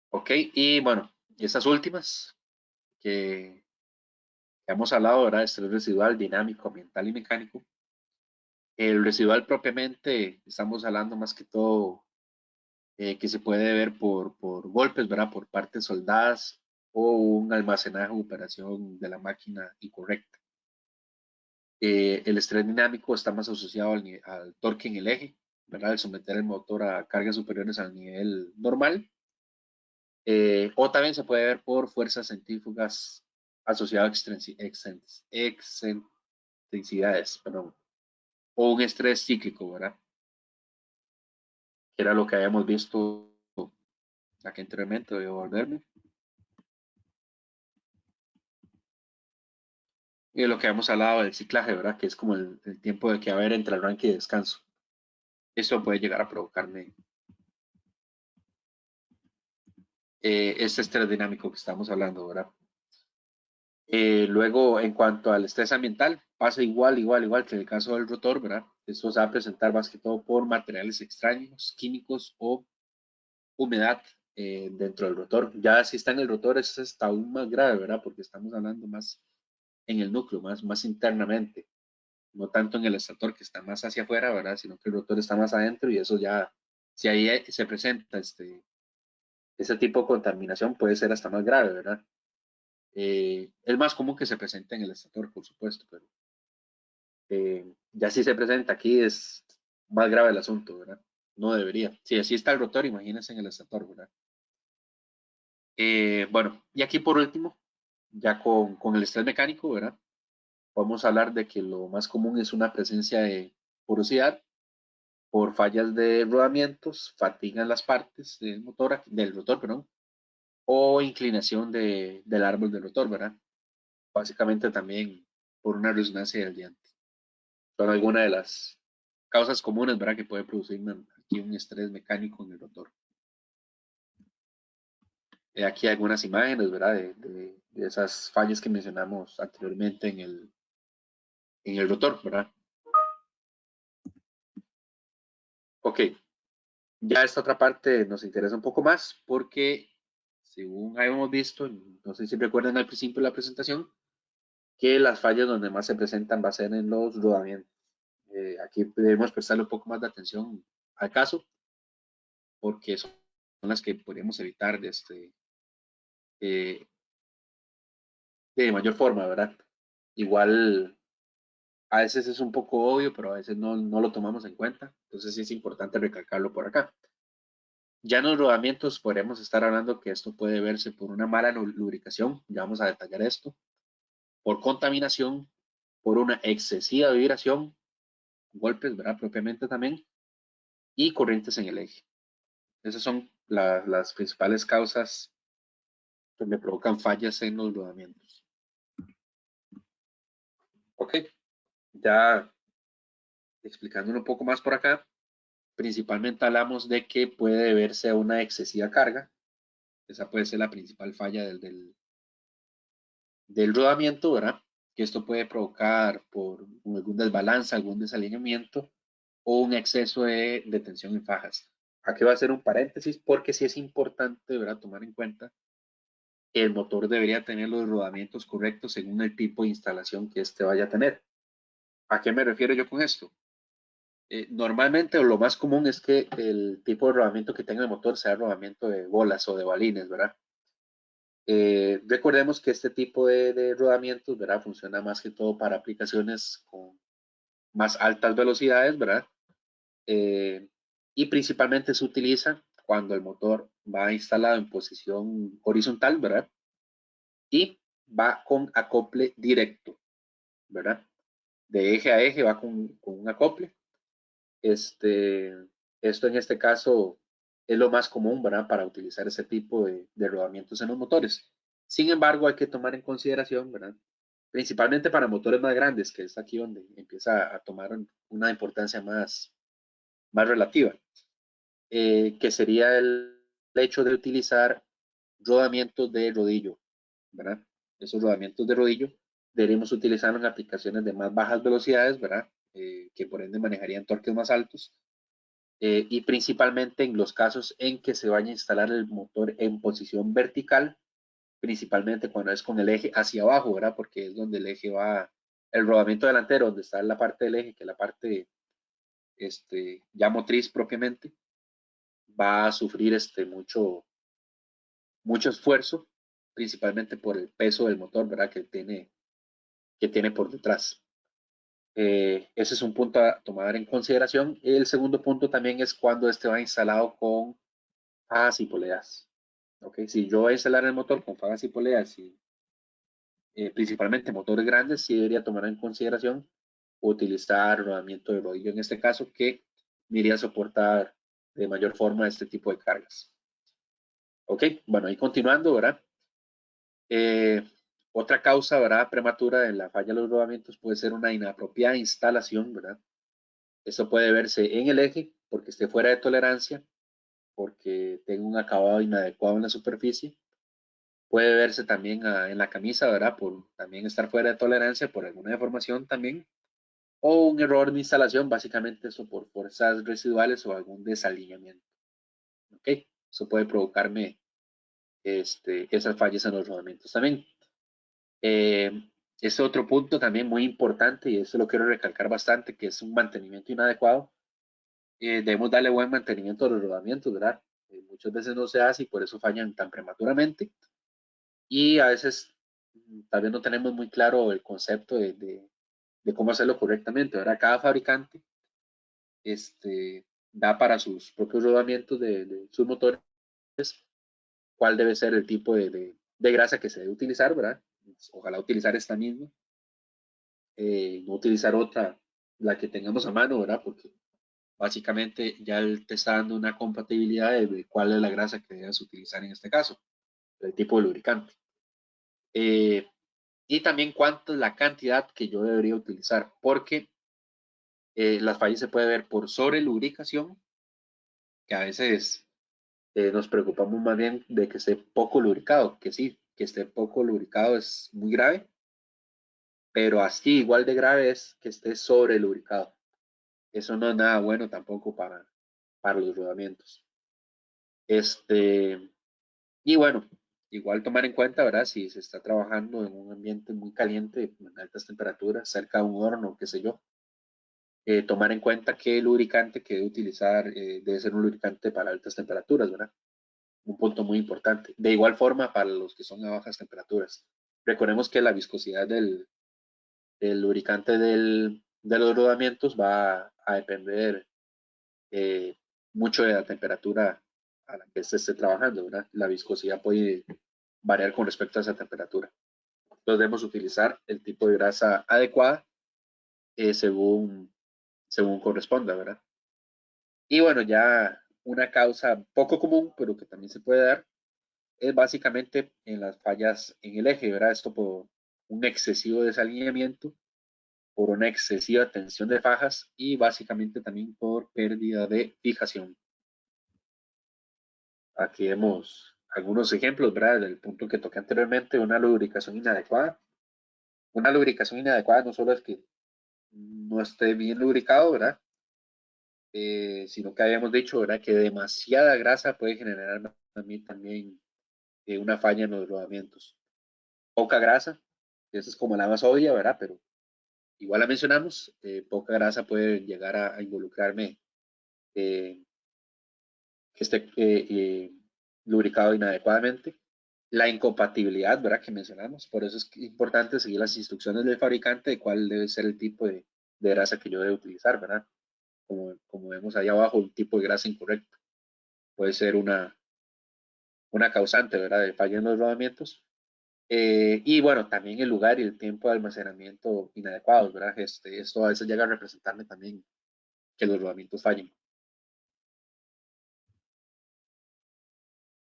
Ok, y bueno, estas últimas que hemos hablado, ¿verdad? Estrés residual, dinámico, ambiental y mecánico. El residual propiamente, estamos hablando más que todo que se puede ver por golpes, ¿verdad? Por partes soldadas o un almacenaje o operación de la máquina incorrecta. El estrés dinámico está más asociado al torque en el eje, ¿verdad? Al someter el motor a cargas superiores al nivel normal. O también se puede ver por fuerzas centrífugas asociadas a excentricidades, perdón, o un estrés cíclico, ¿verdad? Que era lo que habíamos visto aquí anteriormente, voy a volverme. Y de lo que hemos hablado del ciclaje, ¿verdad? Que es como el tiempo de que va a haber entre arranque y descanso. Esto puede llegar a provocarme este estrés dinámico que estamos hablando, ¿verdad? Luego, en cuanto al estrés ambiental, pasa igual que en el caso del rotor, ¿verdad? Esto se va a presentar más que todo por materiales extraños, químicos o humedad dentro del rotor. Ya si está en el rotor, eso está aún más grave, ¿verdad? Porque estamos hablando más en el núcleo, más internamente, no tanto en el estator que está más hacia afuera, ¿verdad? Sino que el rotor está más adentro y eso ya, si ahí se presenta ese tipo de contaminación puede ser hasta más grave, ¿verdad? Es más común que se presente en el estator, por supuesto, pero ya si se presenta aquí es más grave el asunto, ¿verdad? No debería. Si así está el rotor, imagínense en el estator, ¿verdad? Bueno, y aquí por último, ya con el estrés mecánico, ¿verdad? Podemos hablar de que lo más común es una presencia de porosidad por fallas de rodamientos, fatiga en las partes del rotor, perdón, o inclinación del árbol del rotor, ¿verdad? Básicamente también por una resonancia del diente. Son algunas de las causas comunes, ¿verdad? Que puede producir aquí un estrés mecánico en el rotor. Aquí hay algunas imágenes, ¿verdad? De esas fallas que mencionamos anteriormente en el rotor, ¿verdad? Ok, ya esta otra parte nos interesa un poco más porque, según habíamos visto, no sé si recuerdan al principio de la presentación, que las fallas donde más se presentan va a ser en los rodamientos. Aquí debemos prestarle un poco más de atención al caso porque son las que podríamos evitar eh, de mayor forma, ¿verdad? Igual a veces es un poco obvio, pero a veces no lo tomamos en cuenta. Entonces sí es importante recalcarlo por acá. Ya en los rodamientos podríamos estar hablando que esto puede verse por una mala lubricación, ya vamos a detallar esto, por contaminación, por una excesiva vibración, golpes, ¿verdad? Propiamente también, y corrientes en el eje. Esas son las principales causas que me provocan fallas en los rodamientos. Ok, ya explicándolo un poco más por acá, principalmente hablamos de que puede deberse a una excesiva carga. Esa puede ser la principal falla del rodamiento, ¿verdad? Que esto puede provocar por algún desbalance, algún desalineamiento o un exceso de tensión en fajas. Aquí va a ser un paréntesis porque sí es importante, ¿verdad? Tomar en cuenta que el motor debería tener los rodamientos correctos según el tipo de instalación que éste vaya a tener. ¿A qué me refiero yo con esto? Normalmente o lo más común es que el tipo de rodamiento que tenga el motor sea rodamiento de bolas o de balines, ¿verdad? Recordemos que este tipo de rodamientos, ¿verdad? Funciona más que todo para aplicaciones con más altas velocidades, ¿verdad? Eh, y principalmente se utiliza cuando el motor va instalado en posición horizontal, ¿verdad? Y va con acople directo, ¿verdad? De eje a eje va con un acople. Esto en este caso es lo más común, ¿verdad? Para utilizar ese tipo de rodamientos en los motores. Sin embargo, hay que tomar en consideración, ¿verdad? Principalmente para motores más grandes, que es aquí donde empieza a tomar una importancia más relativa, que sería el hecho de utilizar rodamientos de rodillo, ¿verdad? Esos rodamientos de rodillo deberíamos utilizarlos en aplicaciones de más bajas velocidades, ¿verdad? Que por ende manejarían torques más altos y principalmente en los casos en que se vaya a instalar el motor en posición vertical, principalmente cuando es con el eje hacia abajo, ¿verdad? Porque es donde el eje va, el rodamiento delantero, donde está la parte del eje, que es la parte ya motriz propiamente, va a sufrir mucho esfuerzo, principalmente por el peso del motor, ¿verdad? Que tiene por detrás. Ese es un punto a tomar en consideración. El segundo punto también es cuando este va instalado con fajas y poleas. ¿Okay? Si yo voy a instalar el motor con fajas y poleas y principalmente motores grandes, sí debería tomar en consideración utilizar rodamiento de rodillo en este caso que me iría a soportar de mayor forma este tipo de cargas. Ok, bueno, ahí continuando, ¿verdad? Eh, Otra causa, ¿verdad? Prematura de la falla de los rodamientos puede ser una inapropiada instalación, ¿verdad? Esto puede verse en el eje porque esté fuera de tolerancia, porque tenga un acabado inadecuado en la superficie. Puede verse también en la camisa, ¿verdad? Por también estar fuera de tolerancia, por alguna deformación también. O un error de instalación, básicamente eso por fuerzas residuales o algún desalineamiento. ¿Ok? Eso puede provocarme esas fallas en los rodamientos también. Este otro punto también muy importante, y esto lo quiero recalcar bastante, que es un mantenimiento inadecuado. Debemos darle buen mantenimiento a los rodamientos, ¿verdad? Muchas veces no se hace y por eso fallan tan prematuramente. Y a veces tal vez no tenemos muy claro el concepto de cómo hacerlo correctamente, ¿verdad? Cada fabricante da para sus propios rodamientos de sus motores cuál debe ser el tipo de grasa que se debe utilizar, ¿verdad? Ojalá utilizar esta misma, no utilizar otra, la que tengamos a mano, ¿verdad? Porque básicamente ya él te está dando una compatibilidad de cuál es la grasa que debes utilizar en este caso, el tipo de lubricante. Eh, y también cuánto es la cantidad que yo debería utilizar, porque las fallas se puede ver por sobre lubricación, que a veces nos preocupamos más bien de que esté poco lubricado, que sí, que esté poco lubricado es muy grave, pero así igual de grave es que esté sobre lubricado. Eso no es nada bueno tampoco para los rodamientos. Este, y bueno, igual tomar en cuenta, ¿verdad? Si se está trabajando en un ambiente muy caliente, en altas temperaturas, cerca de un horno, qué sé yo, tomar en cuenta qué lubricante que debe utilizar debe ser un lubricante para altas temperaturas, ¿verdad? Un punto muy importante. De igual forma, para los que son a bajas temperaturas. Recordemos que la viscosidad del lubricante de los rodamientos va a depender eh, mucho de la temperatura a la que se esté trabajando, ¿verdad? La viscosidad puede variar con respecto a esa temperatura. Entonces debemos utilizar el tipo de grasa adecuada según corresponda, ¿verdad? Y bueno, ya una causa poco común, pero que también se puede dar, es básicamente en las fallas en el eje, ¿verdad? Esto por un excesivo desalineamiento, por una excesiva tensión de fajas y básicamente también por pérdida de fijación. Aquí vemos algunos ejemplos, ¿verdad? Del punto que toqué anteriormente, una lubricación inadecuada. Una lubricación inadecuada no solo es que no esté bien lubricado, ¿verdad? Sino que habíamos dicho, ¿verdad? Que demasiada grasa puede generar también una falla en los rodamientos. Poca grasa, esa es como la más obvia, ¿verdad? Pero igual la mencionamos, poca grasa puede llegar a involucrarme eh, que esté lubricado inadecuadamente. La incompatibilidad, ¿verdad? Que mencionamos, por eso es importante seguir las instrucciones del fabricante de cuál debe ser el tipo de grasa que yo debo utilizar, ¿verdad? Como vemos ahí abajo, un tipo de grasa incorrecto puede ser una causante, ¿verdad? De falla en los rodamientos. Y bueno, también el lugar y el tiempo de almacenamiento inadecuados, ¿verdad? Esto a veces llega a representarme también que los rodamientos fallen.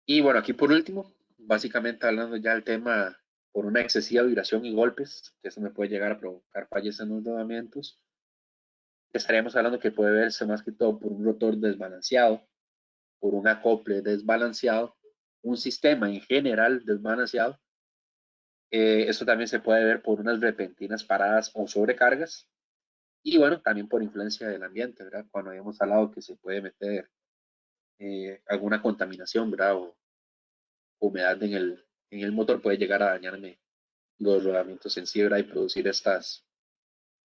Y bueno, aquí por último, básicamente hablando ya del tema por una excesiva vibración y golpes, que eso me puede llegar a provocar fallas en los rodamientos, estaríamos hablando que puede verse más que todo por un rotor desbalanceado, por un acople desbalanceado, un sistema en general desbalanceado. Esto también se puede ver por unas repentinas paradas o sobrecargas. Y bueno, también por influencia del ambiente, ¿verdad? Cuando habíamos hablado que se puede meter alguna contaminación, ¿verdad? O humedad en el motor puede llegar a dañarme los rodamientos en sí, ¿verdad? Y producir estas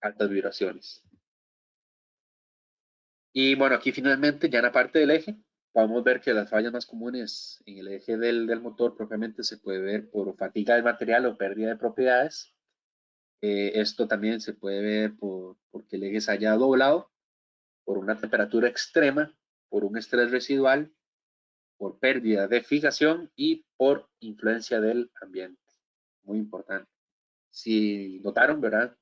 altas vibraciones. Y bueno, aquí finalmente, ya en la parte del eje, podemos ver que las fallas más comunes en el eje del motor propiamente se puede ver por fatiga del material o pérdida de propiedades. Esto también se puede ver porque el eje se haya doblado, por una temperatura extrema, por un estrés residual, por pérdida de fijación y por influencia del ambiente. Muy importante. Si notaron, ¿verdad?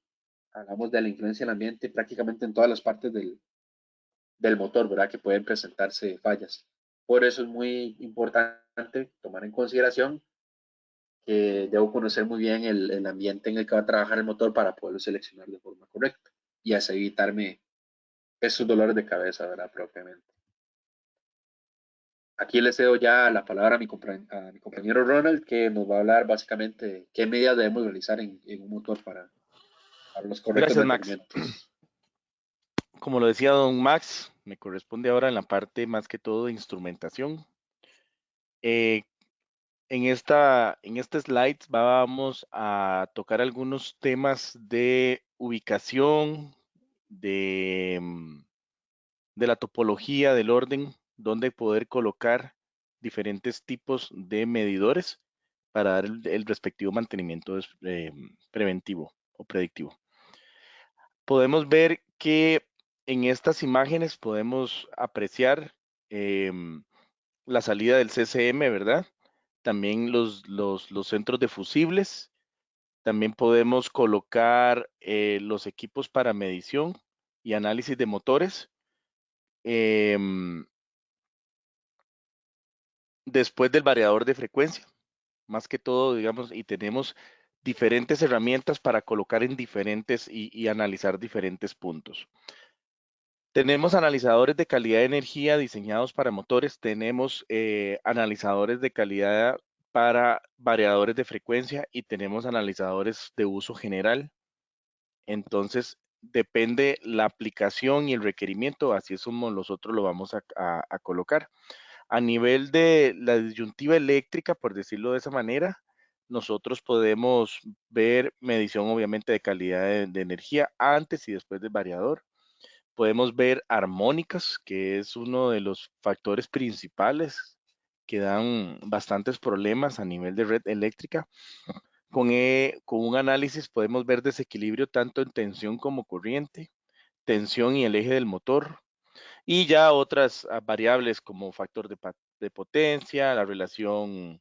Hablamos de la influencia del ambiente prácticamente en todas las partes del motor, ¿verdad? Que pueden presentarse fallas. Por eso es muy importante tomar en consideración que debo conocer muy bien el ambiente en el que va a trabajar el motor para poderlo seleccionar de forma correcta y así evitarme esos dolores de cabeza, ¿verdad? Propiamente. Aquí le cedo ya la palabra a mi compañero Ronald, que nos va a hablar básicamente de qué medidas debemos realizar en un motor para los correctos Gracias, Max. mantenimientos. Como lo decía don Max, me corresponde ahora en la parte más que todo de instrumentación. Eh, En este slide vamos a tocar algunos temas de ubicación, de, de la topología, del orden, donde poder colocar diferentes tipos de medidores para dar el respectivo mantenimiento preventivo o predictivo. Podemos ver que en estas imágenes podemos apreciar la salida del CCM, ¿verdad? También los centros de fusibles. También podemos colocar los equipos para medición y análisis de motores. Después del variador de frecuencia, más que todo, digamos, y tenemos diferentes herramientas para colocar en diferentes y analizar diferentes puntos. Tenemos analizadores de calidad de energía diseñados para motores, tenemos analizadores de calidad para variadores de frecuencia y tenemos analizadores de uso general. Entonces, depende la aplicación y el requerimiento, así es como nosotros lo vamos a colocar. A nivel de la disyuntiva eléctrica, por decirlo de esa manera, nosotros podemos ver medición obviamente de calidad de energía antes y después del variador. Podemos ver armónicas, que es uno de los factores principales que dan bastantes problemas a nivel de red eléctrica. Con un análisis podemos ver desequilibrio tanto en tensión como corriente, tensión y el eje del motor, y ya otras variables como factor de potencia, la relación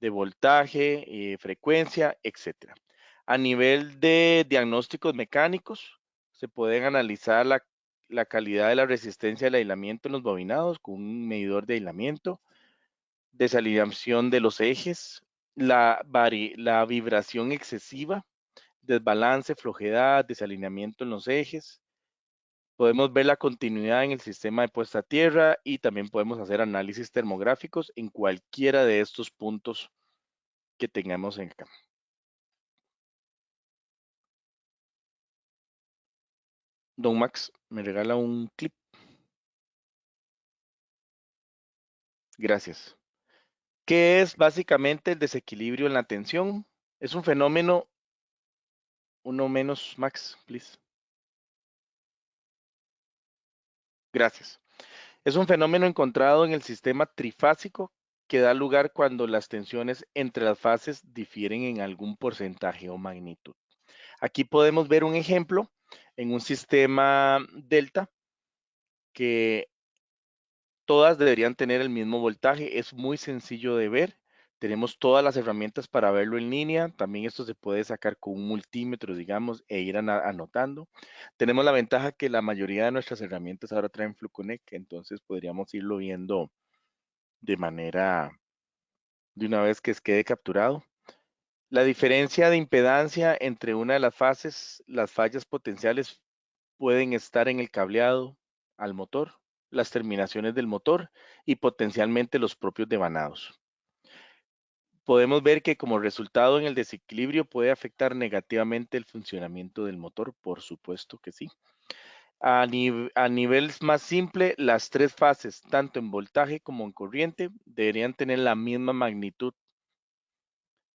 de voltaje, frecuencia, etcétera. A nivel de diagnósticos mecánicos, se pueden analizar la calidad de la resistencia del aislamiento en los bobinados con un medidor de aislamiento, desalineación de los ejes, la vibración excesiva, desbalance, flojedad, desalineamiento en los ejes. Podemos ver la continuidad en el sistema de puesta a tierra y también podemos hacer análisis termográficos en cualquiera de estos puntos que tengamos en acá. Don Max, me regala un clip. Gracias. ¿Qué es básicamente el desequilibrio en la tensión? Es un fenómeno, uno menos, Max, please. Gracias. Es un fenómeno encontrado en el sistema trifásico que da lugar cuando las tensiones entre las fases difieren en algún porcentaje o magnitud. Aquí podemos ver un ejemplo en un sistema delta que todas deberían tener el mismo voltaje. Es muy sencillo de ver. Tenemos todas las herramientas para verlo en línea. También esto se puede sacar con un multímetro, digamos, e ir anotando. Tenemos la ventaja que la mayoría de nuestras herramientas ahora traen FluConnect, entonces podríamos irlo viendo de manera, de una vez que quede capturado. La diferencia de impedancia entre una de las fases, las fallas potenciales pueden estar en el cableado al motor, las terminaciones del motor y potencialmente los propios devanados. Podemos ver que como resultado en el desequilibrio puede afectar negativamente el funcionamiento del motor, por supuesto que sí. A nivel más simple, las tres fases, tanto en voltaje como en corriente, deberían tener la misma magnitud.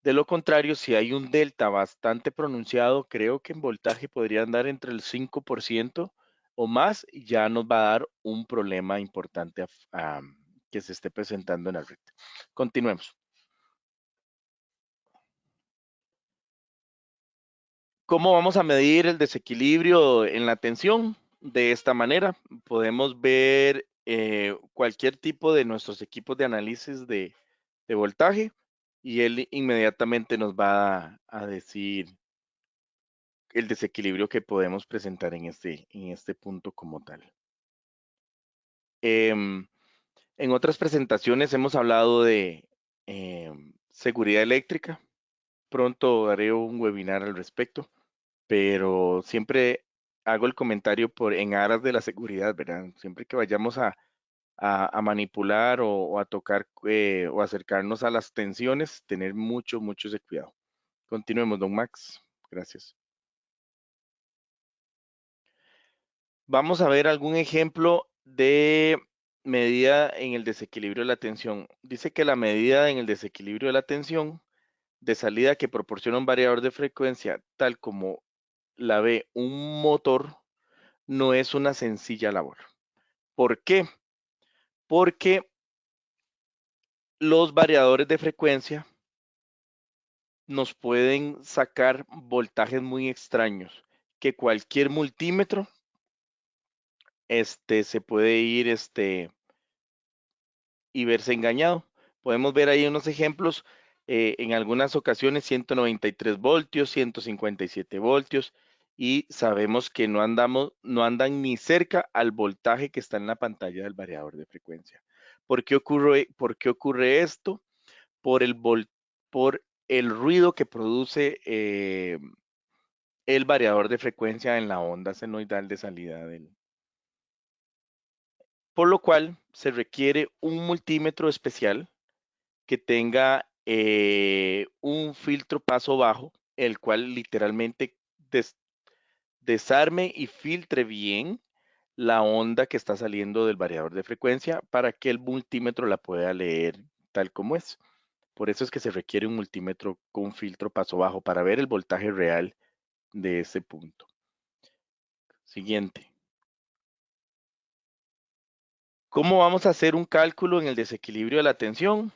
De lo contrario, si hay un delta bastante pronunciado, creo que en voltaje podría andar entre el 5% o más, y ya nos va a dar un problema importante que se esté presentando en la red. Continuemos. ¿Cómo vamos a medir el desequilibrio en la tensión? De esta manera, podemos ver cualquier tipo de nuestros equipos de análisis de voltaje y él inmediatamente nos va a decir el desequilibrio que podemos presentar en este punto como tal. En otras presentaciones hemos hablado de seguridad eléctrica. Pronto haré un webinar al respecto, pero siempre hago el comentario en aras de la seguridad, ¿verdad? Siempre que vayamos a manipular o a tocar o acercarnos a las tensiones, tener mucho de cuidado. Continuemos, don Max. Gracias. Vamos a ver algún ejemplo de medida en el desequilibrio de la tensión. Dice que la medida en el desequilibrio de la tensión de salida que proporciona un variador de frecuencia, tal como la ve un motor, no es una sencilla labor. ¿Por qué? Porque los variadores de frecuencia nos pueden sacar voltajes muy extraños, que cualquier multímetro se puede ir y verse engañado. Podemos ver ahí unos ejemplos, en algunas ocasiones 193 voltios, 157 voltios, y sabemos que no andan ni cerca al voltaje que está en la pantalla del variador de frecuencia. Por qué ocurre esto? Por por el ruido que produce el variador de frecuencia en la onda senoidal de salida por lo cual se requiere un multímetro especial que tenga un filtro paso bajo, el cual literalmente desarme y filtre bien la onda que está saliendo del variador de frecuencia para que el multímetro la pueda leer tal como es. Por eso es que se requiere un multímetro con filtro paso bajo para ver el voltaje real de ese punto. Siguiente. ¿Cómo vamos a hacer un cálculo en el desequilibrio de la tensión?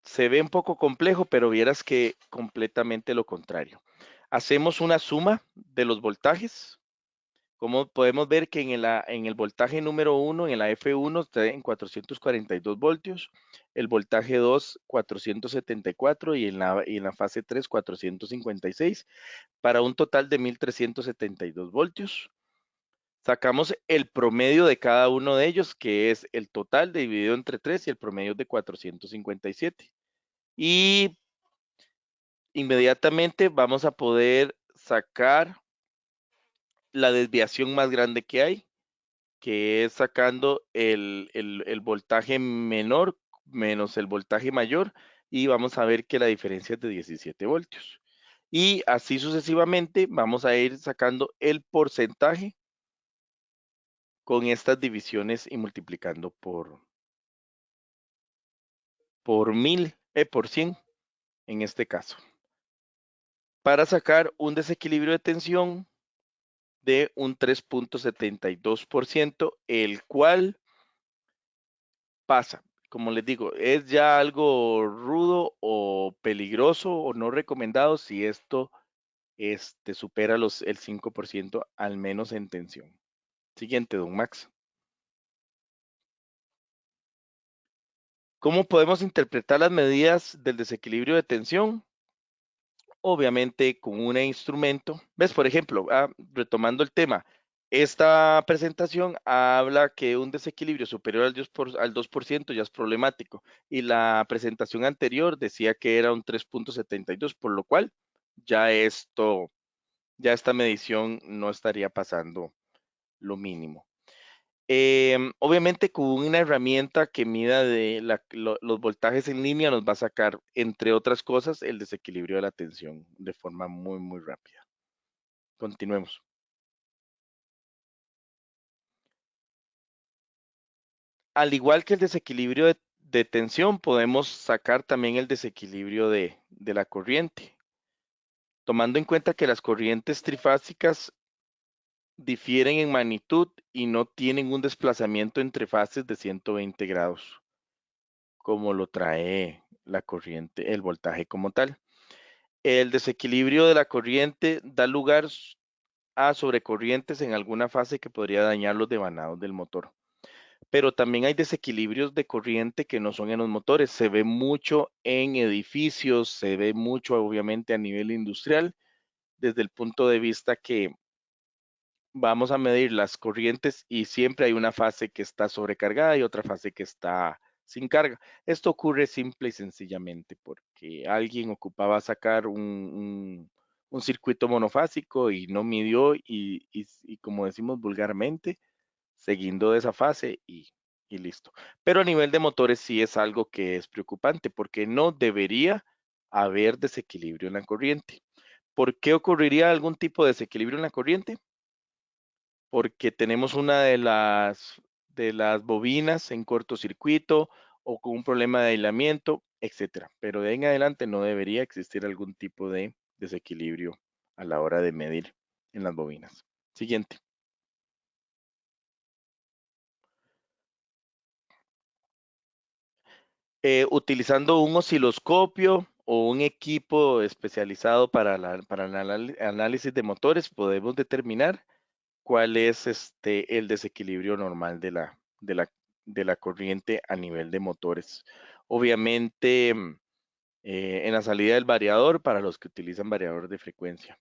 Se ve un poco complejo, pero vieras que completamente lo contrario. Hacemos una suma de los voltajes. Como podemos ver que en el voltaje número 1, en la F1, está en 442 voltios, el voltaje 2, 474 y en la fase 3, 456, para un total de 1372 voltios. Sacamos el promedio de cada uno de ellos, que es el total dividido entre 3 y el promedio de 457. Y inmediatamente vamos a poder sacar la desviación más grande que hay, que es sacando el voltaje menor menos el voltaje mayor, y vamos a ver que la diferencia es de 17 voltios. Y así sucesivamente vamos a ir sacando el porcentaje con estas divisiones y multiplicando por 1000, por 100 en este caso, para sacar un desequilibrio de tensión de un 3.72%, el cual pasa. Como les digo, es ya algo rudo o peligroso o no recomendado si esto supera el 5% al menos en tensión. Siguiente, don Max. ¿Cómo podemos interpretar las medidas del desequilibrio de tensión? Obviamente con un instrumento. ¿Ves? Por ejemplo, retomando el tema, esta presentación habla que un desequilibrio superior al 2% ya es problemático, y la presentación anterior decía que era un 3.72, por lo cual ya ya esta medición no estaría pasando lo mínimo. Obviamente con una herramienta que mida los voltajes en línea nos va a sacar, entre otras cosas, el desequilibrio de la tensión de forma muy, muy rápida. Continuemos. Al igual que el desequilibrio de tensión, podemos sacar también el desequilibrio de la corriente, tomando en cuenta que las corrientes trifásicas difieren en magnitud y no tienen un desplazamiento entre fases de 120 grados, como lo trae la corriente, el voltaje como tal. El desequilibrio de la corriente da lugar a sobrecorrientes en alguna fase que podría dañar los devanados del motor. Pero también hay desequilibrios de corriente que no son en los motores. Se ve mucho en edificios, se ve mucho obviamente a nivel industrial, desde el punto de vista que vamos a medir las corrientes y siempre hay una fase que está sobrecargada y otra fase que está sin carga. Esto ocurre simple y sencillamente porque alguien ocupaba sacar un circuito monofásico y no midió y como decimos vulgarmente, siguiendo de esa fase y listo. Pero a nivel de motores sí es algo que es preocupante porque no debería haber desequilibrio en la corriente. ¿Por qué ocurriría algún tipo de desequilibrio en la corriente? Porque tenemos una de las bobinas en cortocircuito o con un problema de aislamiento, etcétera. Pero de ahí en adelante no debería existir algún tipo de desequilibrio a la hora de medir en las bobinas. Siguiente. Utilizando un osciloscopio o un equipo especializado para el análisis de motores, podemos determinar cuál es el desequilibrio normal de la corriente a nivel de motores. Obviamente, en la salida del variador para los que utilizan variador de frecuencia.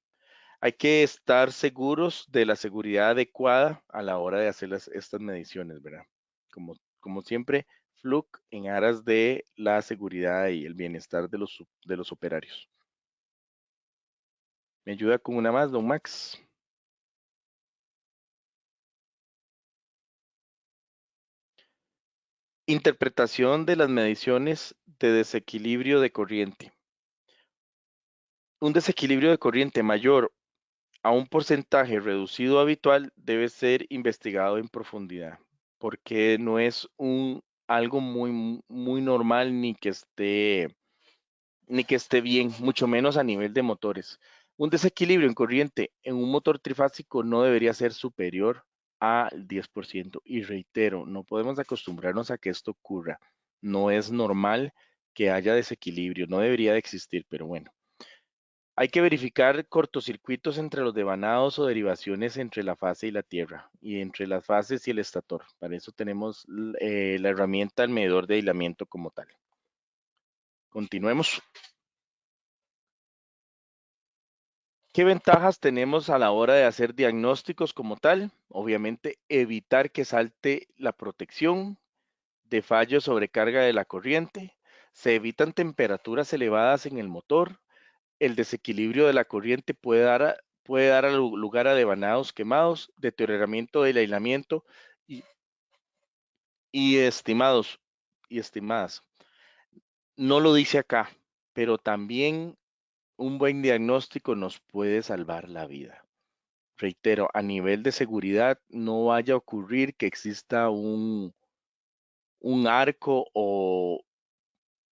Hay que estar seguros de la seguridad adecuada a la hora de hacer estas mediciones, ¿verdad? Como siempre, Fluke en aras de la seguridad y el bienestar de los operarios. ¿Me ayuda con una más, don Max? Interpretación de las mediciones de desequilibrio de corriente. Un desequilibrio de corriente mayor a un porcentaje reducido habitual debe ser investigado en profundidad, porque no es algo muy normal ni que esté bien, mucho menos a nivel de motores. Un desequilibrio en corriente en un motor trifásico no debería ser superior al 10%. Y reitero, no podemos acostumbrarnos a que esto ocurra. No es normal que haya desequilibrio, no debería de existir, pero bueno. Hay que verificar cortocircuitos entre los devanados o derivaciones entre la fase y la tierra, y entre las fases y el estator. Para eso tenemos la herramienta del medidor de aislamiento como tal. Continuemos. ¿Qué ventajas tenemos a la hora de hacer diagnósticos como tal? Obviamente, evitar que salte la protección de fallo sobrecarga de la corriente. Se evitan temperaturas elevadas en el motor. El desequilibrio de la corriente puede dar lugar a devanados quemados, deterioramiento del aislamiento y, y estimados y estimadas. No lo dice acá, pero también un buen diagnóstico nos puede salvar la vida. Reitero, a nivel de seguridad, no vaya a ocurrir que exista un arco o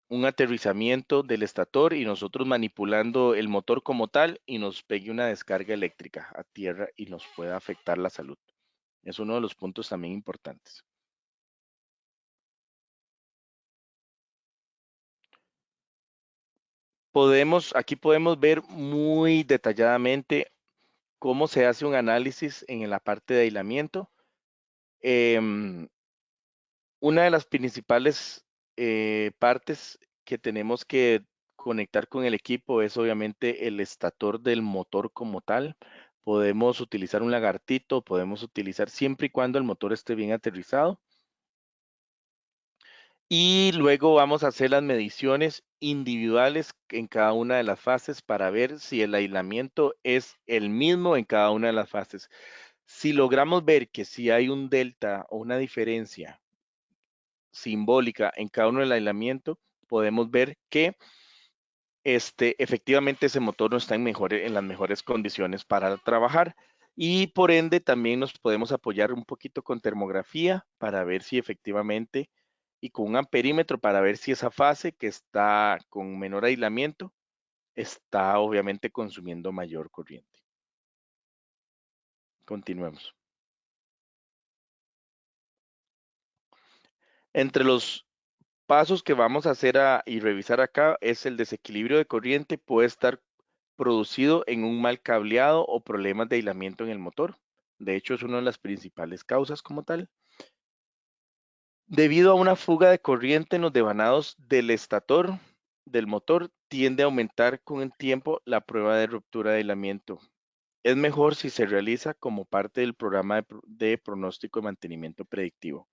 un aterrizamiento del estator y nosotros manipulando el motor como tal y nos pegue una descarga eléctrica a tierra y nos pueda afectar la salud. Es uno de los puntos también importantes. Aquí podemos ver muy detalladamente cómo se hace un análisis en la parte de aislamiento. Em, Una de las principales partes que tenemos que conectar con el equipo es obviamente el estator del motor como tal. Podemos utilizar un lagartito, podemos utilizar siempre y cuando el motor esté bien aterrizado. Y luego vamos a hacer las mediciones individuales en cada una de las fases para ver si el aislamiento es el mismo en cada una de las fases. Si logramos ver que si hay un delta o una diferencia simbólica en cada uno del aislamiento, podemos ver que efectivamente ese motor no está en las mejores condiciones para trabajar y por ende también nos podemos apoyar un poquito con termografía para ver si efectivamente y con un amperímetro para ver si esa fase que está con menor aislamiento está obviamente consumiendo mayor corriente. Continuemos. Entre los pasos que vamos a hacer y revisar acá es el desequilibrio de corriente puede estar producido en un mal cableado o problemas de aislamiento en el motor. De hecho, es una de las principales causas como tal. Debido a una fuga de corriente en los devanados del estator del motor, tiende a aumentar con el tiempo la prueba de ruptura de aislamiento. Es mejor si se realiza como parte del programa de pronóstico y mantenimiento predictivo.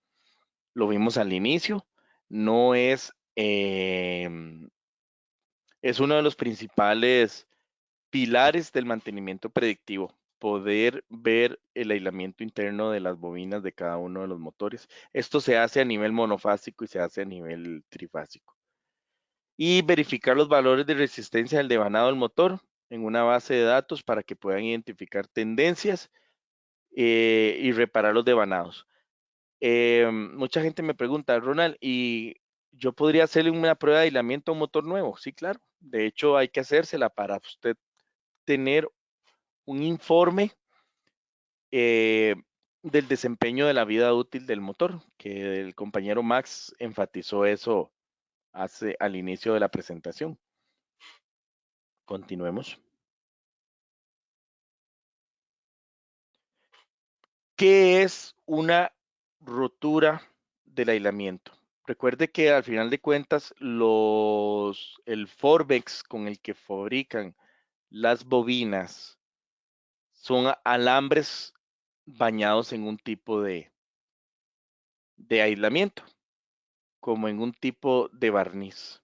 Lo vimos al inicio, no es, es uno de los principales pilares del mantenimiento predictivo, poder ver el aislamiento interno de las bobinas de cada uno de los motores. Esto se hace a nivel monofásico y se hace a nivel trifásico. Y verificar los valores de resistencia del devanado del motor en una base de datos para que puedan identificar tendencias y reparar los devanados. Mucha gente me pregunta, Ronald, ¿y yo podría hacerle una prueba de aislamiento a un motor nuevo? Sí, claro. De hecho, hay que hacérsela para usted tener un informe eh, del desempeño de la vida útil del motor, que el compañero Max enfatizó eso al inicio de la presentación. Continuemos. ¿Qué es una rotura del aislamiento? Recuerde que al final de cuentas el Forbex con el que fabrican las bobinas son alambres bañados en un tipo de aislamiento, como en un tipo de barniz,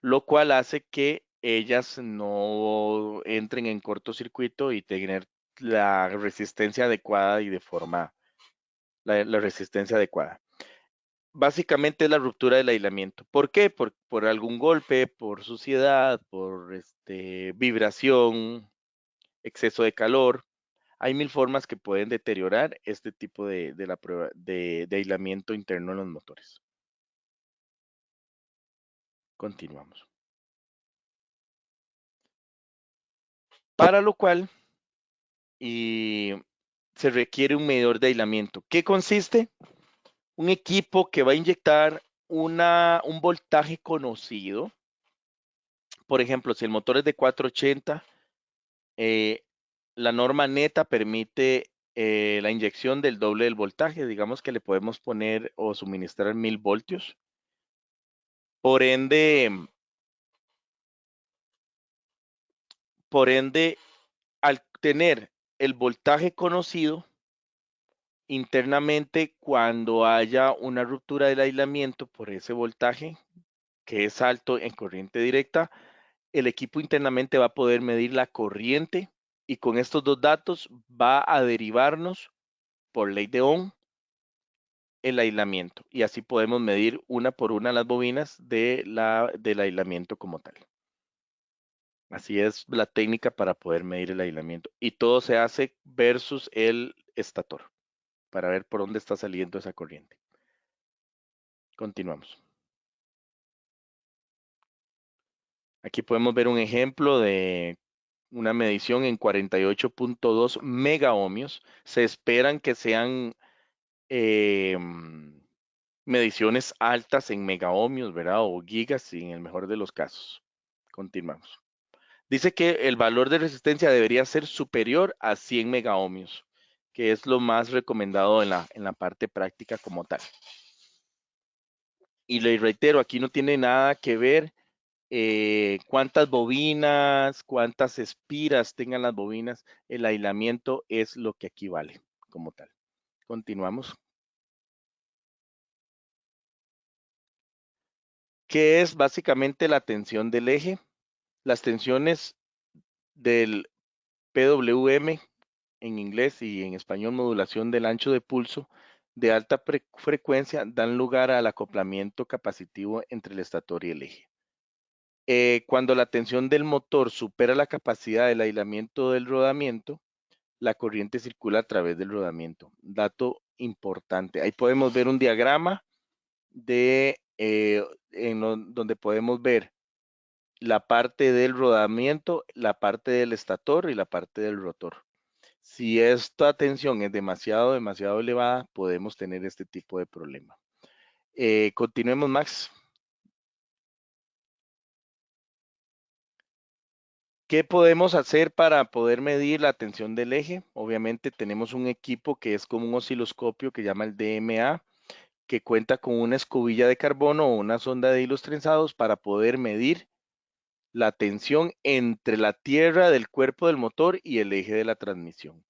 lo cual hace que ellas no entren en cortocircuito y tener la resistencia adecuada y de forma, la resistencia adecuada. Básicamente es la ruptura del aislamiento. ¿Por qué? Por algún golpe, por suciedad, por vibración, exceso de calor. Hay mil formas que pueden deteriorar este tipo de la prueba de aislamiento interno en los motores. Continuamos. Para lo cual y se requiere un medidor de aislamiento. ¿Qué consiste? Un equipo que va a inyectar un voltaje conocido. Por ejemplo, si el motor es de 480, eh, la norma neta permite la inyección del doble del voltaje. Digamos que le podemos poner o suministrar 1000 voltios. Por ende, al tener el voltaje conocido, internamente cuando haya una ruptura del aislamiento por ese voltaje, que es alto en corriente directa, el equipo internamente va a poder medir la corriente y con estos dos datos va a derivarnos por ley de Ohm el aislamiento y así podemos medir una por una las bobinas del aislamiento como tal. Así es la técnica para poder medir el aislamiento y todo se hace versus el estator para ver por dónde está saliendo esa corriente. Continuamos. Aquí podemos ver un ejemplo de una medición en 48.2 megaohmios. Se esperan que sean eh, mediciones altas en megaohmios, ¿verdad? O gigas, en el mejor de los casos. Continuamos. Dice que el valor de resistencia debería ser superior a 100 megaohmios, que es lo más recomendado en la parte práctica como tal. Y le reitero, aquí no tiene nada que ver cuántas bobinas, cuántas espiras tengan las bobinas, el aislamiento es lo que equivale como tal. Continuamos. ¿Qué es básicamente la tensión del eje? Las tensiones del PWM en inglés y en español modulación del ancho de pulso de alta frecuencia dan lugar al acoplamiento capacitivo entre el estator y el eje. Cuando la tensión del motor supera la capacidad del aislamiento del rodamiento, la corriente circula a través del rodamiento. Dato importante. Ahí podemos ver un diagrama donde podemos ver la parte del rodamiento, la parte del estator y la parte del rotor. Si esta tensión es demasiado elevada, podemos tener este tipo de problema. Continuemos, Max. ¿Qué podemos hacer para poder medir la tensión del eje? Obviamente tenemos un equipo que es como un osciloscopio que llama el DMA, que cuenta con una escobilla de carbono o una sonda de hilos trenzados para poder medir la tensión entre la tierra del cuerpo del motor y el eje de la transmisión.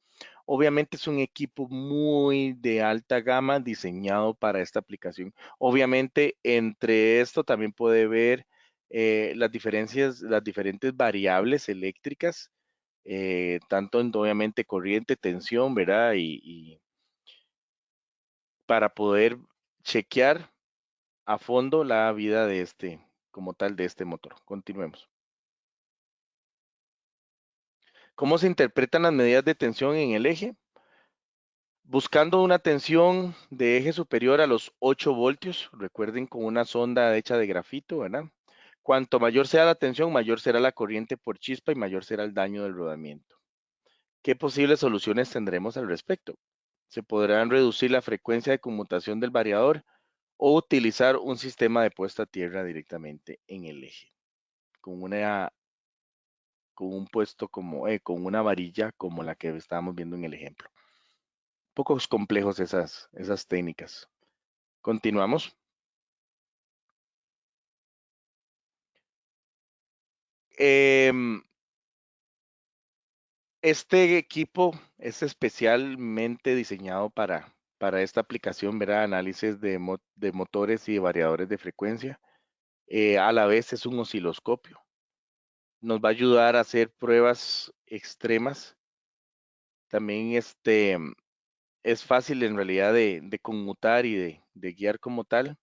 Obviamente es un equipo muy de alta gama diseñado para esta aplicación. Obviamente entre esto también puede ver las diferentes variables eléctricas, tanto en obviamente corriente, tensión, ¿verdad? Y para poder chequear a fondo la vida de como tal, de este motor. Continuemos. ¿Cómo se interpretan las medidas de tensión en el eje? Buscando una tensión de eje superior a los 8 voltios, recuerden con una sonda hecha de grafito, ¿verdad? Cuanto mayor sea la tensión, mayor será la corriente por chispa y mayor será el daño del rodamiento. ¿Qué posibles soluciones tendremos al respecto? Se podrán reducir la frecuencia de conmutación del variador o utilizar un sistema de puesta a tierra directamente en el eje, con una con un puesto como con una varilla como la que estábamos viendo en el ejemplo. Pocos complejos esas técnicas. Continuamos. Em, este equipo es especialmente diseñado para esta aplicación, ¿verdad? Análisis de motores y variadores de frecuencia. A la vez es un osciloscopio. Nos va a ayudar a hacer pruebas extremas. También es fácil en realidad de conmutar y de guiar como tal.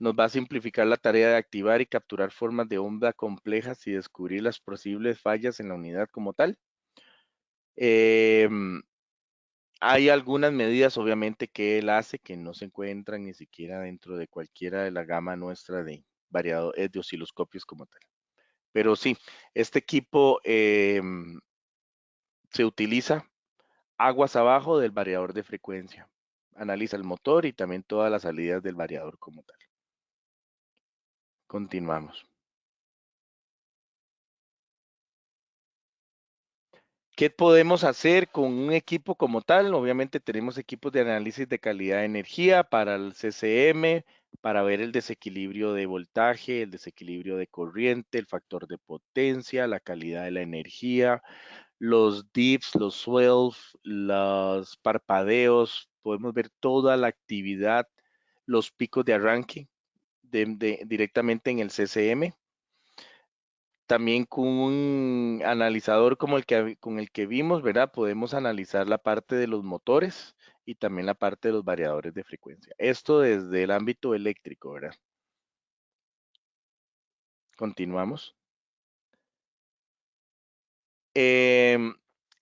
Nos va a simplificar la tarea de activar y capturar formas de onda complejas y descubrir las posibles fallas en la unidad como tal. Em, Hay algunas medidas, obviamente, que él hace que no se encuentran ni siquiera dentro de cualquiera de la gama nuestra de variadores de osciloscopios como tal. Pero sí, este equipo se utiliza aguas abajo del variador de frecuencia. Analiza el motor y también todas las salidas del variador como tal. Continuamos. ¿Qué podemos hacer con un equipo como tal? Obviamente tenemos equipos de análisis de calidad de energía para el CCM, para ver el desequilibrio de voltaje, el desequilibrio de corriente, el factor de potencia, la calidad de la energía, los dips, los swells, los parpadeos. Podemos ver toda la actividad, los picos de arranque directamente en el CCM. También con un analizador como con el que vimos, ¿verdad? Podemos analizar la parte de los motores y también la parte de los variadores de frecuencia. Esto desde el ámbito eléctrico, ¿verdad? Continuamos. Em,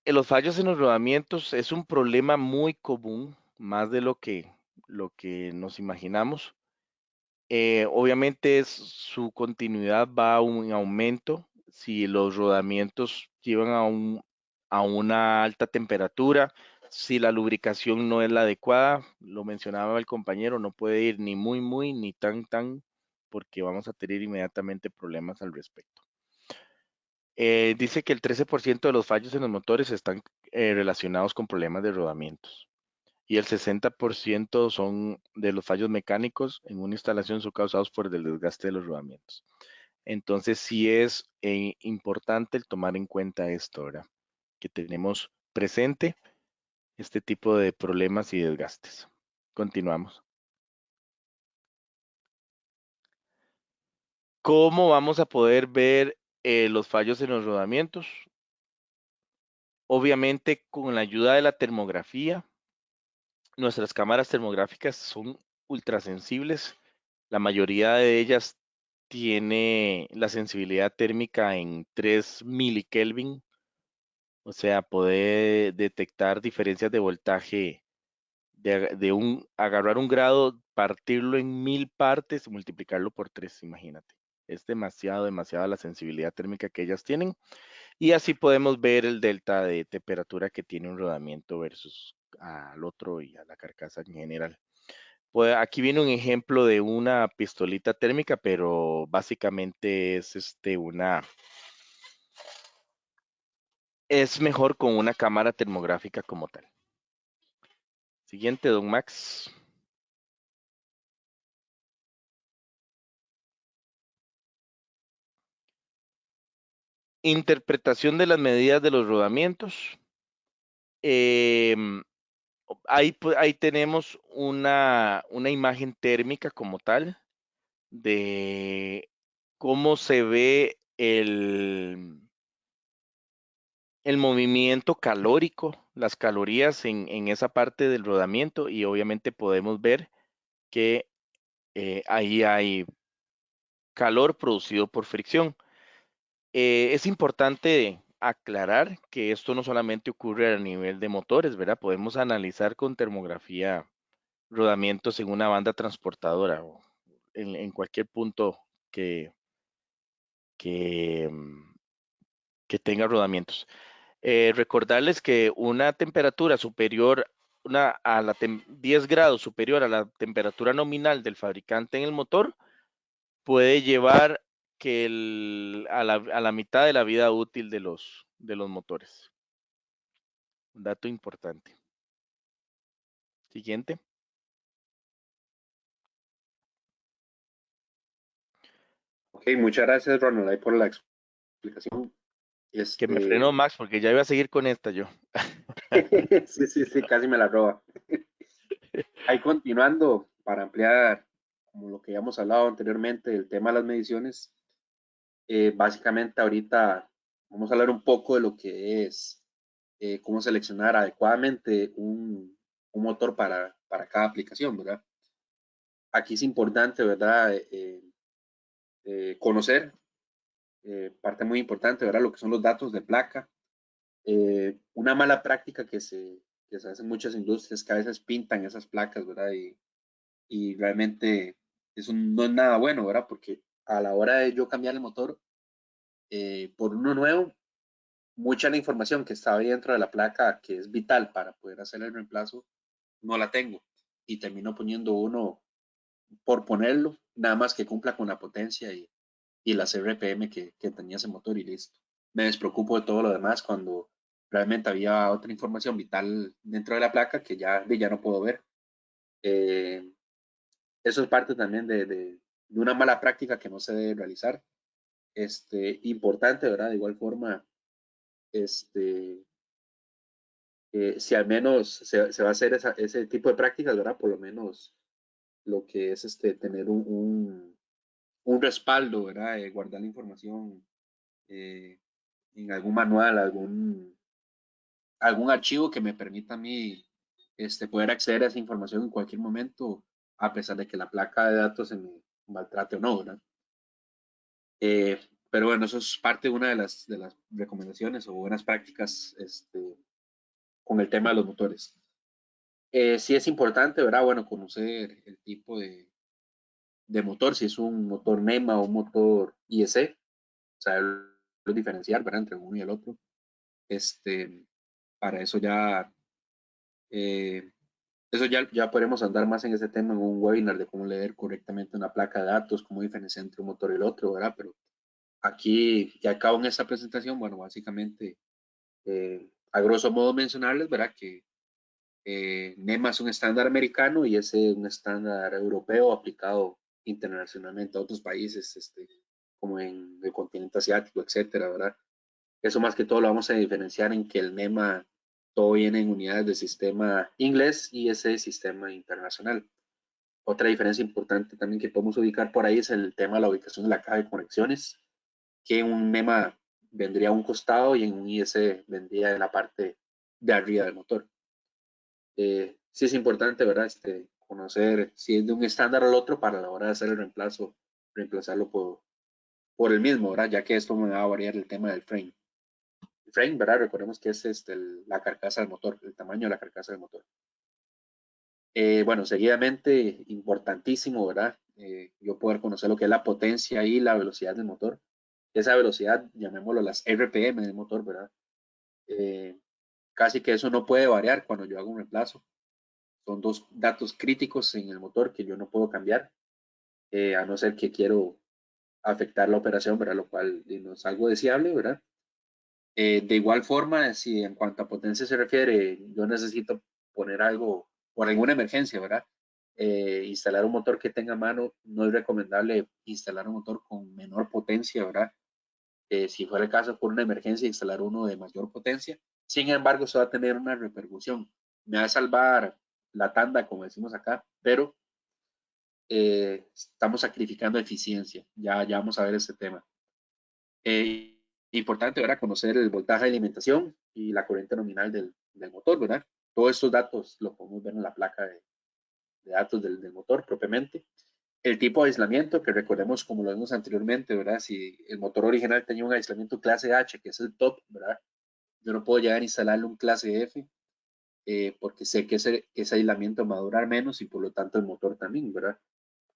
los fallos en los rodamientos es un problema muy común, más de lo que nos imaginamos. Obviamente su continuidad va en aumento si los rodamientos llevan a una alta temperatura, si la lubricación no es la adecuada, lo mencionaba el compañero, no puede ir ni muy, ni tan, porque vamos a tener inmediatamente problemas al respecto. Dice que el 13% de los fallos en los motores están relacionados con problemas de rodamientos y el 60% son de los fallos mecánicos en una instalación son causados por el desgaste de los rodamientos. Entonces sí es importante el tomar en cuenta esto, ¿verdad? Que tenemos presente este tipo de problemas y desgastes. Continuamos. ¿Cómo vamos a poder ver los fallos en los rodamientos? Obviamente con la ayuda de la termografía. Nuestras cámaras termográficas son ultrasensibles. La mayoría de ellas tiene la sensibilidad térmica en 3 milikelvin, o sea, puede detectar diferencias de voltaje agarrar un grado, partirlo en 1000 partes y multiplicarlo por 3, imagínate. Es demasiada la sensibilidad térmica que ellas tienen. Y así podemos ver el delta de temperatura que tiene un rodamiento versus al otro y a la carcasa en general. Pues aquí viene un ejemplo de una pistolita térmica, pero básicamente es es mejor con una cámara termográfica como tal. Siguiente, don Max. Interpretación de las medidas de los rodamientos. Em, ahí tenemos una imagen térmica como tal de cómo se ve el movimiento calórico, las calorías en esa parte del rodamiento y obviamente podemos ver que ahí hay calor producido por fricción. Es importante aclarar que esto no solamente ocurre a nivel de motores, ¿verdad? Podemos analizar con termografía rodamientos en una banda transportadora o en cualquier punto que, que, que tenga rodamientos. Recordarles que una temperatura superior a 10 grados superior a la temperatura nominal del fabricante en el motor puede llevar que a la mitad de la vida útil de los motores. Un dato importante. Siguiente. Ok, muchas gracias, Ronald, ahí por la explicación. Que me frenó Este, Max porque ya iba a seguir con esta yo. sí, sí, sí, casi me la roba. Ahí continuando, para ampliar, como lo que ya hemos hablado anteriormente, el tema de las mediciones, básicamente ahorita vamos a hablar un poco de lo que es cómo seleccionar adecuadamente un motor para cada aplicación, ¿verdad? Aquí es importante, ¿verdad? Conocer, parte muy importante, ¿verdad? Lo que son los datos de placa. Una mala práctica que se hace en muchas industrias es que a veces pintan esas placas, ¿verdad? Y realmente eso no es nada bueno, ¿verdad? Porque a la hora de yo cambiar el motor por uno nuevo, mucha de la información que estaba ahí dentro de la placa, que es vital para poder hacer el reemplazo, no la tengo. Y termino poniendo uno por ponerlo, nada más que cumpla con la potencia y las RPM que tenía ese motor y listo. Me despreocupo de todo lo demás cuando realmente había otra información vital dentro de la placa que ya no puedo ver. Eh, Eso es parte también de una mala práctica que no se debe realizar. Importante, ¿verdad? De igual forma, este, si al menos se va a hacer ese tipo de prácticas, ¿verdad? Por lo menos lo que es tener un respaldo, ¿verdad? Guardar la información eh, en algún manual, algún archivo que me permita a mí poder acceder a esa información en cualquier momento, a pesar de que la placa de datos se me maltrate o no, ¿verdad? Pero bueno, eso es parte de una de las recomendaciones o buenas prácticas con el tema de los motores. Sí es importante, ¿verdad? Bueno, conocer el tipo de motor, si es un motor NEMA o un motor IEC, saberlo diferenciar, ¿verdad? Entre uno y el otro. Este, para eh, eso ya podemos andar más en ese tema en un webinar de cómo leer correctamente una placa de datos, cómo diferenciar entre un motor y el otro, ¿verdad? Pero aquí, ya acabo en esta presentación, bueno, básicamente, a grosso modo mencionarles, ¿verdad? Que NEMA es un estándar americano y ese es un estándar europeo aplicado internacionalmente a otros países, como en el continente asiático, etcétera, ¿verdad? Eso más que todo lo vamos a diferenciar en que el NEMA todo viene en unidades de sistema inglés y ese sistema internacional. Otra diferencia importante también que podemos ubicar por ahí es el tema de la ubicación de la caja de conexiones, que en un NEMA vendría a un costado y en un IS vendría en la parte de arriba del motor. Sí es importante, ¿verdad? Conocer si es de un estándar al otro para la hora de hacer el reemplazo, reemplazarlo por el mismo, ¿verdad? Ya que esto me va a variar el tema del frame. El frame, ¿verdad? Recordemos que es la carcasa del motor, el tamaño de la carcasa del motor. Bueno, seguidamente, importantísimo, ¿verdad? Yo poder conocer lo que es la potencia y la velocidad del motor. Esa velocidad, llamémoslo las RPM del motor, ¿verdad? Eh, Casi que eso no puede variar cuando yo hago un reemplazo. Son dos datos críticos en el motor que yo no puedo cambiar, a no ser que quiero afectar la operación, ¿verdad? Lo cual no es algo deseable, ¿verdad? De igual forma, si en cuanto a potencia se refiere, yo necesito poner algo por alguna emergencia, ¿verdad? Instalar un motor que tenga mano, no es recomendable instalar un motor con menor potencia, ¿verdad? Si fuera el caso por una emergencia, instalar uno de mayor potencia. Sin embargo, eso va a tener una repercusión. Me va a salvar la tanda, como decimos acá, pero estamos sacrificando eficiencia. Ya vamos a ver ese tema. Importante, ¿verdad? Conocer el voltaje de alimentación y la corriente nominal del motor, ¿verdad? Todos estos datos los podemos ver en la placa de datos del motor propiamente. El tipo de aislamiento, que recordemos como lo vimos anteriormente, ¿verdad? Si el motor original tenía un aislamiento clase H, que es el top, ¿verdad? Yo no puedo llegar a instalarle un clase F, porque sé que ese aislamiento va a durar menos y por lo tanto el motor también, ¿verdad?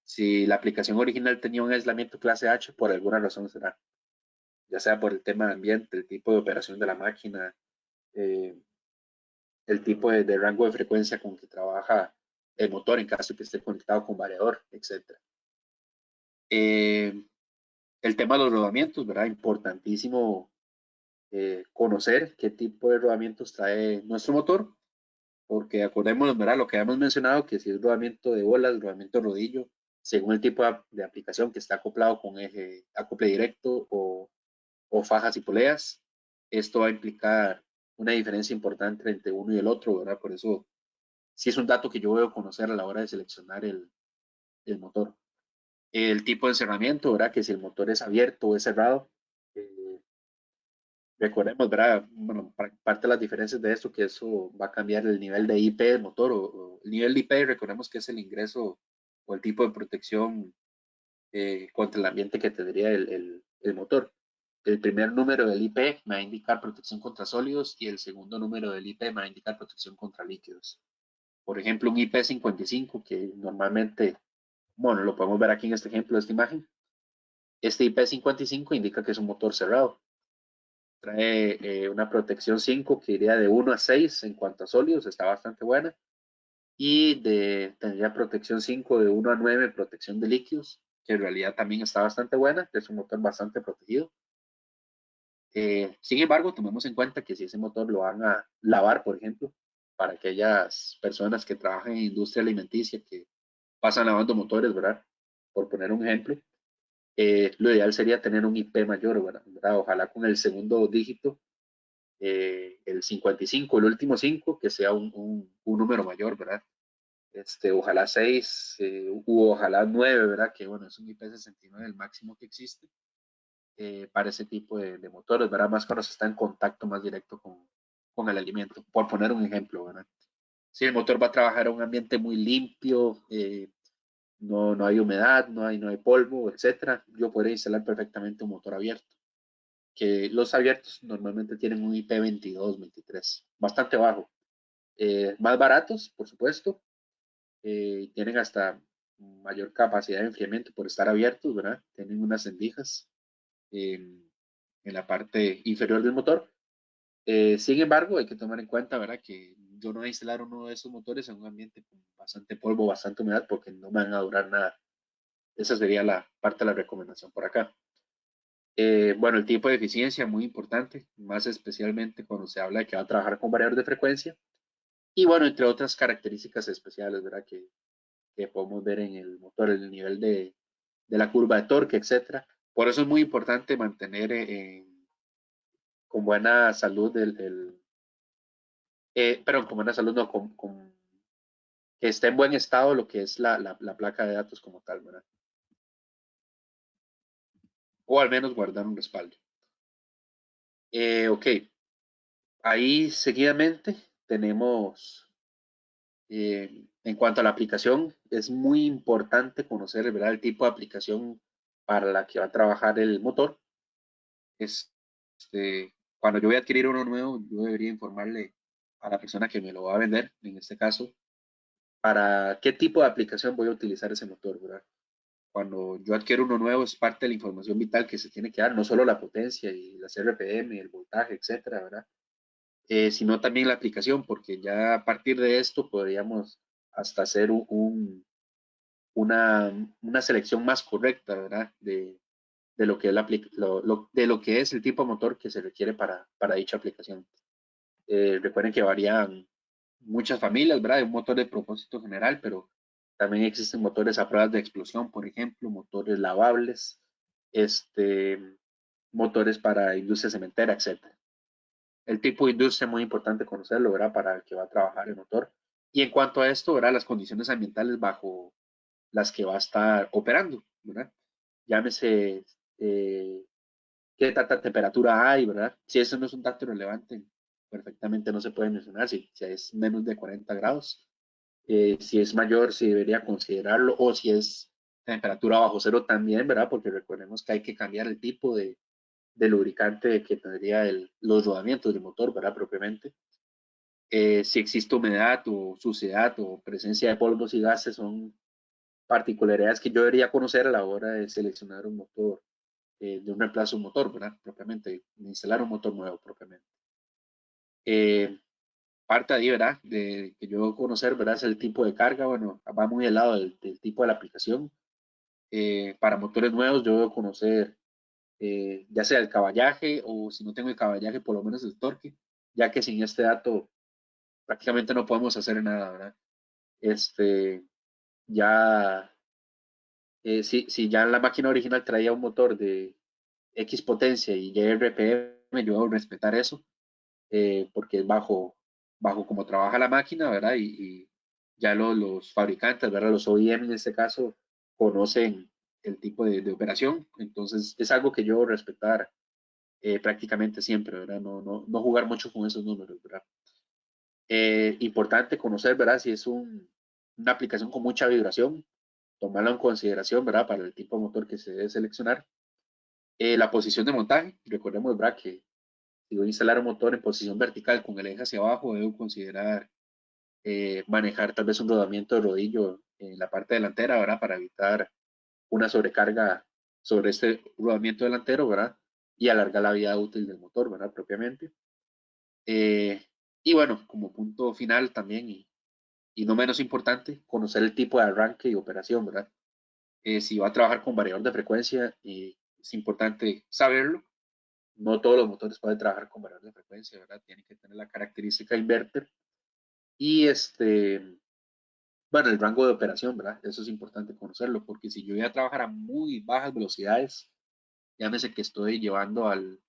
Si la aplicación original tenía un aislamiento clase H, por alguna razón será, ya sea por el tema de ambiente, el tipo de operación de la máquina, eh, el tipo de rango de frecuencia con que trabaja el motor en caso de que esté conectado con variador, etc. Eh, el tema de los rodamientos, ¿verdad? Importantísimo conocer qué tipo de rodamientos trae nuestro motor, porque acordémonos, ¿verdad? Lo que habíamos mencionado, que si es rodamiento de bolas, rodamiento de rodillo, según el tipo de aplicación que está acoplado con eje, acople directo o fajas y poleas, esto va a implicar una diferencia importante entre uno y el otro, ¿verdad? Por eso sí es un dato que yo voy a conocer a la hora de seleccionar el motor. El tipo de encerramiento, ¿verdad? Que si el motor es abierto o es cerrado. Eh, Recordemos, ¿verdad? Bueno, parte de las diferencias de esto, que eso va a cambiar el nivel de IP del motor o el nivel de IP, recordemos que es el ingreso o el tipo de protección contra el ambiente que tendría el motor. El primer número del IP me va a indicar protección contra sólidos y el segundo número del IP me va a indicar protección contra líquidos. Por ejemplo, un IP55 que normalmente, bueno, lo podemos ver aquí en este ejemplo, esta imagen. Este IP55 indica que es un motor cerrado. Trae una protección 5 que iría de 1 a 6 en cuanto a sólidos, está bastante buena. Y tendría protección 5 de 1 a 9 protección de líquidos, que en realidad también está bastante buena, que es un motor bastante protegido. Sin embargo, tomemos en cuenta que si ese motor lo van a lavar, por ejemplo, para aquellas personas que trabajan en industria alimenticia, que pasan lavando motores, ¿verdad? Por poner un ejemplo, lo ideal sería tener un IP mayor, ¿verdad? Ojalá con el segundo dígito, el 55, el último 5, que sea un número mayor, ¿verdad? Ojalá 6 u ojalá 9, ¿verdad? Que bueno, es un IP69 el máximo que existe para ese tipo de motores, ¿verdad? Más cuando se está en contacto más directo con el alimento, por poner un ejemplo, ¿verdad? Si el motor va a trabajar en un ambiente muy limpio, no hay humedad, no hay polvo, etcétera, yo podría instalar perfectamente un motor abierto, que los abiertos normalmente tienen un IP 22, 23, bastante bajo. Más baratos, por supuesto, tienen hasta mayor capacidad de enfriamiento por estar abiertos, ¿verdad? Tienen unas rendijas en la parte inferior del motor. Sin embargo, hay que tomar en cuenta, ¿verdad? Que yo no voy a instalar uno de esos motores en un ambiente con bastante polvo, bastante humedad, porque no me van a durar nada. Esa sería la parte de la recomendación por acá. Bueno, el tipo de eficiencia, muy importante, más especialmente cuando se habla de que va a trabajar con variador de frecuencia. Y bueno, entre otras características especiales, ¿verdad? Que podemos ver en el motor, el nivel de la curva de torque, etcétera. Por eso es muy importante mantener con buena salud pero con buena salud, no, que esté en buen estado lo que es la placa de datos como tal, ¿verdad? O al menos guardar un respaldo. Ok, ahí seguidamente tenemos, en cuanto a la aplicación, es muy importante conocer, ¿verdad? El tipo de aplicación para la que va a trabajar el motor. Cuando yo voy a adquirir uno nuevo, yo debería informarle a la persona que me lo va a vender, en este caso, para qué tipo de aplicación voy a utilizar ese motor, ¿verdad? Cuando yo adquiero uno nuevo es parte de la información vital que se tiene que dar, no solo la potencia y las RPM, el voltaje, etcétera, ¿verdad? Sino también la aplicación, porque ya a partir de esto podríamos hasta hacer una selección más correcta, ¿verdad? De lo que es de lo que es el tipo de motor que se requiere para dicha aplicación. Recuerden que varían muchas familias, ¿verdad? Hay un motor de propósito general, pero también existen motores a pruebas de explosión, por ejemplo, motores lavables, este, motores para industria cementera, etcétera. El tipo de industria es muy importante conocerlo, ¿verdad? Para el que va a trabajar el motor. Y en cuanto a esto, ¿verdad? Las condiciones ambientales bajo las que va a estar operando, ¿verdad? Llámese qué tanta temperatura hay, ¿verdad? Si eso no es un dato relevante, perfectamente no se puede mencionar. Si es menos de 40 grados, si es mayor, si debería considerarlo, o si es temperatura bajo cero también, ¿verdad? Porque recordemos que hay que cambiar el tipo de lubricante que tendría los rodamientos del motor, ¿verdad? Propiamente. Si existe humedad o suciedad o presencia de polvos y gases son particularidades que yo debería conocer a la hora de seleccionar un motor, de un reemplazo de un motor, ¿verdad? Propiamente, de instalar un motor nuevo propiamente. Parte de ahí, ¿verdad? De que yo debo conocer, ¿verdad? Es el tipo de carga, bueno, va muy al lado del tipo de la aplicación. Para motores nuevos yo debo conocer ya sea el caballaje o si no tengo el caballaje, por lo menos el torque, ya que sin este dato prácticamente no podemos hacer nada, ¿verdad? Este, ya, si ya la máquina original traía un motor de X potencia y ya RPM, yo debo respetar eso, porque es bajo cómo trabaja la máquina, ¿verdad? Y ya los fabricantes, ¿verdad? Los OEM en este caso, conocen el tipo de operación, entonces es algo que yo debo respetar prácticamente siempre, ¿verdad? No jugar mucho con esos números, ¿verdad? Importante conocer, ¿verdad? Si es una aplicación con mucha vibración, tomarlo en consideración, ¿verdad? Para el tipo de motor que se debe seleccionar. La posición de montaje, recordemos, ¿verdad? Que si voy a instalar un motor en posición vertical con el eje hacia abajo, debo considerar manejar tal vez un rodamiento de rodillo en la parte delantera, ¿verdad? Para evitar una sobrecarga sobre este rodamiento delantero, ¿verdad? Y alargar la vida útil del motor, ¿verdad? Propiamente. Eh, y bueno, como punto final también, y no menos importante, conocer el tipo de arranque y operación, ¿verdad? Si va a trabajar con variador de frecuencia, es importante saberlo. No todos los motores pueden trabajar con variador de frecuencia, ¿verdad? Tienen que tener la característica inverter. Y bueno, el rango de operación, ¿verdad? Eso es importante conocerlo, porque si yo voy a trabajar a muy bajas velocidades, llámese que estoy llevando al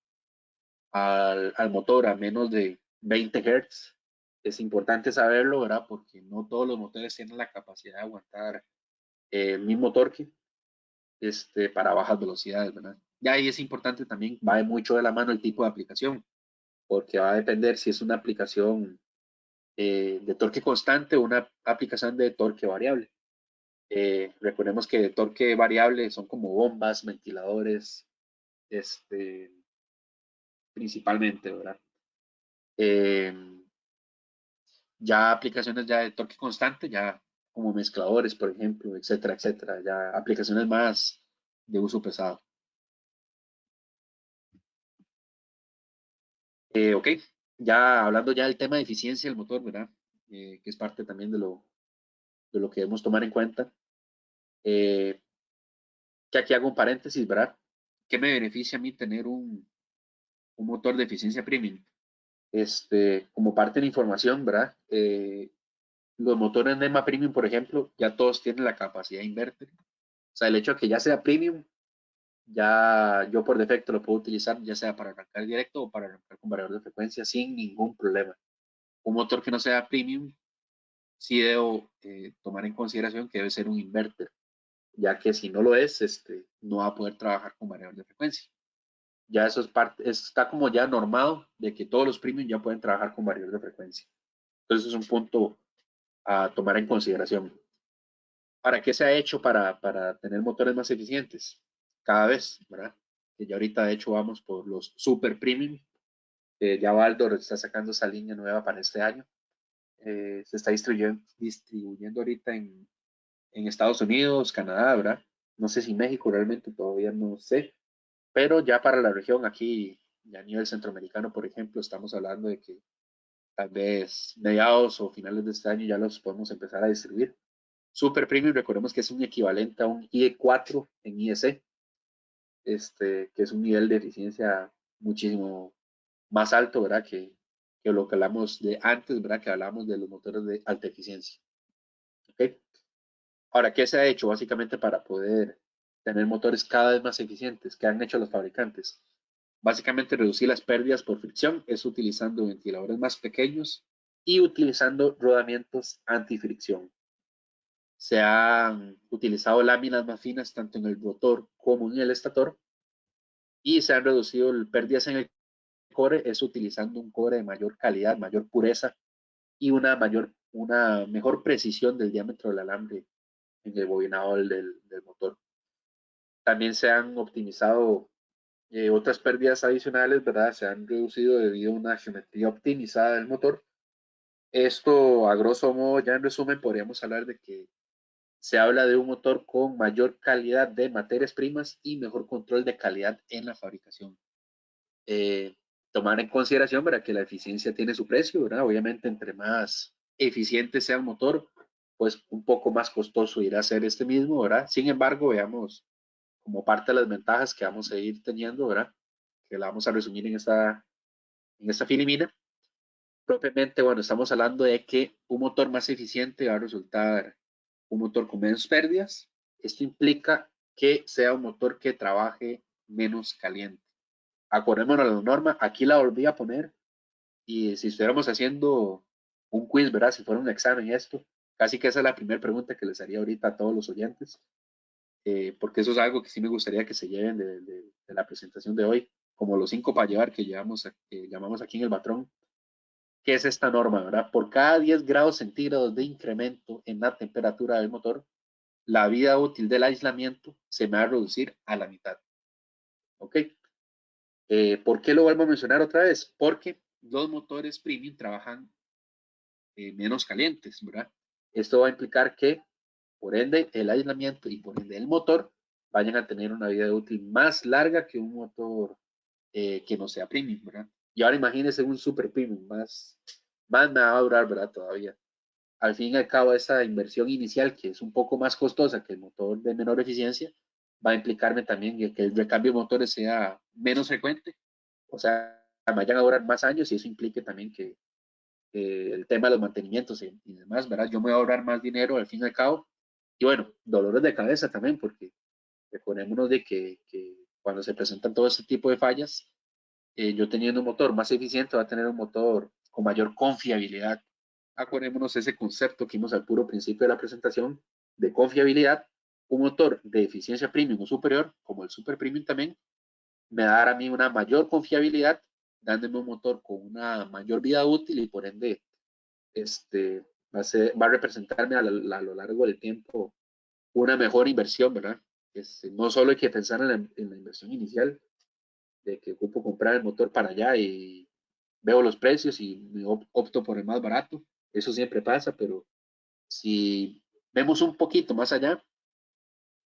motor a menos de 20 Hz. Es importante saberlo, ¿verdad? Porque no todos los motores tienen la capacidad de aguantar el mismo torque para bajas velocidades, ¿verdad? Y ahí es importante también, va mucho de la mano el tipo de aplicación, porque va a depender si es una aplicación de torque constante o una aplicación de torque variable. Recordemos que de torque variable son como bombas, ventiladores, este, principalmente, ¿verdad? Eh, ya aplicaciones ya de torque constante, ya como mezcladores, por ejemplo, etcétera, etcétera, ya aplicaciones más de uso pesado. Ok, ya hablando ya del tema de eficiencia del motor, ¿verdad? Que es parte también de lo que debemos tomar en cuenta. Eh, que aquí hago un paréntesis, ¿verdad? ¿Qué me beneficia a mí tener un motor de eficiencia premium? Como parte de la información, ¿verdad? Los motores NEMA Premium, por ejemplo, ya todos tienen la capacidad inverter. O sea, el hecho de que ya sea premium, ya yo por defecto lo puedo utilizar ya sea para arrancar directo o para arrancar con variador de frecuencia sin ningún problema. Un motor que no sea premium, sí debo tomar en consideración que debe ser un inverter, ya que si no lo es, no va a poder trabajar con variador de frecuencia. Ya eso es parte, está como ya normado de que todos los premium ya pueden trabajar con variador de frecuencia. Entonces es un punto a tomar en consideración. ¿Para qué se ha hecho para tener motores más eficientes? Cada vez, ¿verdad? Que ya ahorita de hecho vamos por los super premium. Ya Baldor está sacando esa línea nueva para este año. Se está distribuyendo ahorita en Estados Unidos, Canadá, ¿verdad? No sé si México realmente todavía no sé, pero ya para la región aquí, ya a nivel centroamericano, por ejemplo, estamos hablando de que tal vez mediados o finales de este año ya los podemos empezar a distribuir. Super Premium, recordemos que es un equivalente a un IE4 en IEC, que es un nivel de eficiencia muchísimo más alto, ¿verdad? Que lo que hablamos de antes, ¿verdad? Que hablamos de los motores de alta eficiencia. ¿Ok? Ahora, ¿qué se ha hecho básicamente para poder tener motores cada vez más eficientes? ¿Qué han hecho los fabricantes? Básicamente reducir las pérdidas por fricción es utilizando ventiladores más pequeños y utilizando rodamientos antifricción. Se han utilizado láminas más finas tanto en el rotor como en el estator y se han reducido pérdidas en el core, es utilizando un core de mayor calidad, mayor pureza y una mejor precisión del diámetro del alambre en el bobinado del motor. También se han optimizado otras pérdidas adicionales, ¿verdad? Se han reducido debido a una geometría optimizada del motor. Esto, a grosso modo, ya en resumen, podríamos hablar de que se habla de un motor con mayor calidad de materias primas y mejor control de calidad en la fabricación. Tomar en consideración, ¿verdad?, que la eficiencia tiene su precio, ¿verdad? Obviamente, entre más eficiente sea el motor, pues un poco más costoso irá a ser este mismo, ¿verdad? Sin embargo, veamos como parte de las ventajas que vamos a ir teniendo, ¿verdad? Que la vamos a resumir en esta filimina. Propiamente, bueno, estamos hablando de que un motor más eficiente va a resultar un motor con menos pérdidas. Esto implica que sea un motor que trabaje menos caliente. Acordémonos de la norma, aquí la volví a poner y si estuviéramos haciendo un quiz, ¿verdad? Si fuera un examen esto, casi que esa es la primera pregunta que les haría ahorita a todos los oyentes, porque eso es algo que sí me gustaría que se lleven de la presentación de hoy, como los 5 para llevar que, que llamamos aquí en el patrón. ¿Qué es esta norma, verdad? Por cada 10 grados centígrados de incremento en la temperatura del motor, la vida útil del aislamiento se me va a reducir a la mitad. ¿Ok? ¿Por qué lo vuelvo a mencionar otra vez? Porque los motores premium trabajan menos calientes, ¿verdad? Esto va a implicar que, por ende, el aislamiento y por ende el motor vayan a tener una vida útil más larga que un motor que no sea premium, ¿verdad? Y ahora imagínense un super premium, más me va a durar, ¿verdad? Todavía. Al fin y al cabo, esa inversión inicial, que es un poco más costosa que el motor de menor eficiencia, va a implicarme también que el recambio de motores sea menos frecuente, o sea, vayan a durar más años y eso implique también que el tema de los mantenimientos y demás, ¿verdad? Yo me voy a ahorrar más dinero al fin y al cabo. Y bueno, dolores de cabeza también, porque recordémonos de que cuando se presentan todo este tipo de fallas, yo teniendo un motor más eficiente va a tener un motor con mayor confiabilidad. Acordémonos ese concepto que vimos al puro principio de la presentación de confiabilidad. Un motor de eficiencia premium o superior, como el super premium también, me va a dar a mí una mayor confiabilidad, dándome un motor con una mayor vida útil y por ende este, va a representarme a lo largo del tiempo una mejor inversión, ¿verdad? No solo hay que pensar en la inversión inicial, de que ocupo comprar el motor para allá y veo los precios y me opto por el más barato. Eso siempre pasa, pero si vemos un poquito más allá,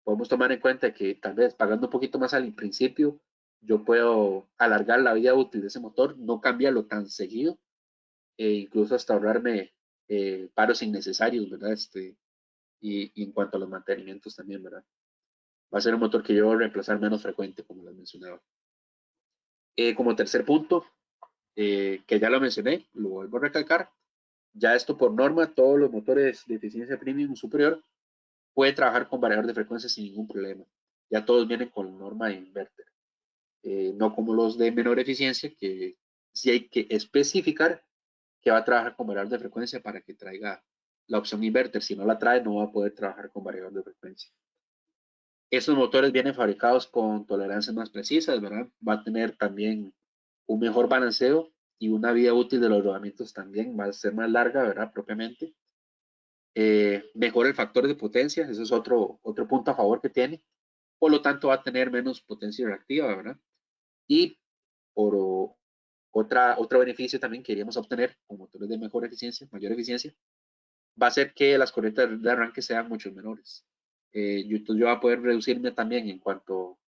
podemos tomar en cuenta que tal vez pagando un poquito más al principio, yo puedo alargar la vida útil de ese motor, no cambiarlo tan seguido e incluso hasta ahorrarme paros innecesarios, ¿verdad? Y en cuanto a los mantenimientos también, ¿verdad? Va a ser un motor que yo voy a reemplazar menos frecuente, como les mencionaba. Como tercer punto, que ya lo mencioné, lo vuelvo a recalcar, ya esto por norma, todos los motores de eficiencia premium superior pueden trabajar con variador de frecuencia sin ningún problema. Ya todos vienen con norma de inverter. No como los de menor eficiencia, que sí hay que especificar que va a trabajar con variador de frecuencia para que traiga la opción inverter. Si no la trae, no va a poder trabajar con variador de frecuencia. Estos motores vienen fabricados con tolerancias más precisas, ¿verdad? Va a tener también un mejor balanceo y una vida útil de los rodamientos también va a ser más larga, ¿verdad? Propiamente. Mejora el factor de potencia, ese es otro punto a favor que tiene. Por lo tanto, va a tener menos potencia reactiva, ¿verdad? Y por otro beneficio también que queríamos obtener con motores de mejor eficiencia, mayor eficiencia, va a ser que las corrientes de arranque sean mucho menores. Yo voy a poder reducirme también en cuanto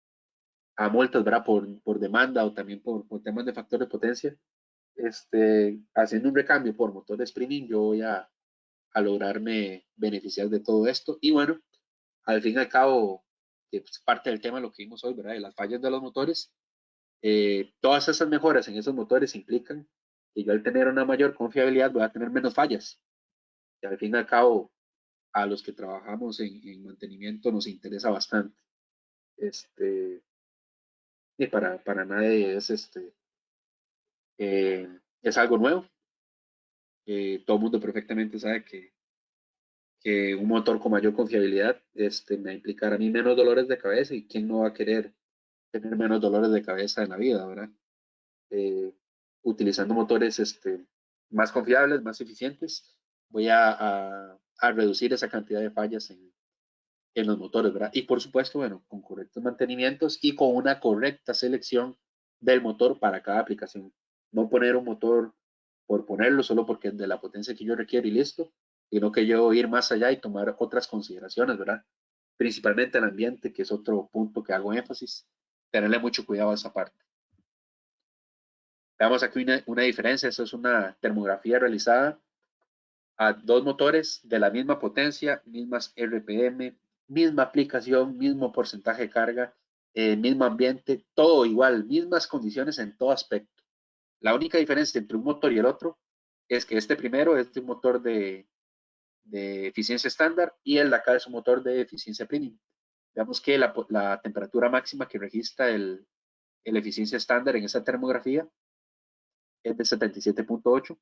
a multas, ¿verdad? Por demanda o también por temas de factor de potencia. Haciendo un recambio por motores sprinting, yo voy a lograrme beneficiar de todo esto. Y bueno, al fin y al cabo, que pues, parte del tema de lo que vimos hoy, ¿verdad? De las fallas de los motores, todas esas mejoras en esos motores implican que yo al tener una mayor confiabilidad voy a tener menos fallas. Y al fin y al cabo, a los que trabajamos en mantenimiento nos interesa bastante. Este, y para nadie es algo nuevo. Todo el mundo perfectamente sabe que un motor con mayor confiabilidad me va a implicar a mí menos dolores de cabeza y quién no va a querer tener menos dolores de cabeza en la vida, ¿verdad? Eh, Utilizando motores más confiables, más eficientes, voy a reducir esa cantidad de fallas en los motores, ¿verdad? Y por supuesto, bueno, con correctos mantenimientos y con una correcta selección del motor para cada aplicación. No poner un motor por ponerlo solo porque es de la potencia que yo requiero y listo, sino que yo ir más allá y tomar otras consideraciones, ¿verdad? Principalmente el ambiente, que es otro punto que hago énfasis, tenerle mucho cuidado a esa parte. Veamos aquí una diferencia, eso es una termografía realizada a dos motores de la misma potencia, mismas RPM, misma aplicación, mismo porcentaje de carga, mismo ambiente, todo igual, mismas condiciones en todo aspecto. La única diferencia entre un motor y el otro es que este primero es de un motor de eficiencia estándar y el de acá es un motor de eficiencia premium. Veamos que la temperatura máxima que registra el eficiencia estándar en esa termografía es de 77.8,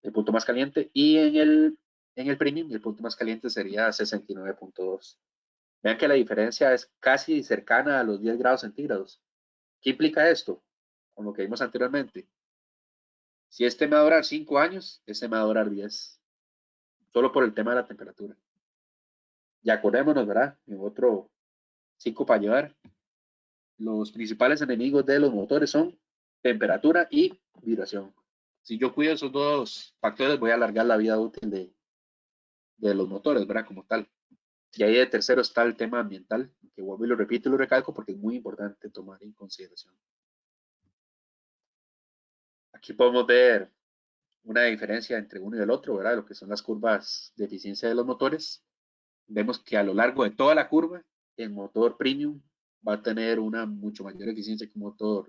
el punto más caliente, y en el premium el punto más caliente sería 69.2. Vean que la diferencia es casi cercana a los 10 grados centígrados. ¿Qué implica esto? Con lo que vimos anteriormente. Si este me va a durar 5 años, este me va a durar 10, solo por el tema de la temperatura. Y acordémonos, ¿verdad? En otro 5 para llevar, los principales enemigos de los motores son temperatura y vibración. Si yo cuido esos dos factores, voy a alargar la vida útil de los motores, ¿verdad? Como tal. Y ahí de tercero está el tema ambiental, que vuelvo y lo repito y lo recalco porque es muy importante tomar en consideración. Aquí podemos ver una diferencia entre uno y el otro, ¿verdad? Lo que son las curvas de eficiencia de los motores. Vemos que a lo largo de toda la curva, el motor premium va a tener una mucho mayor eficiencia que un motor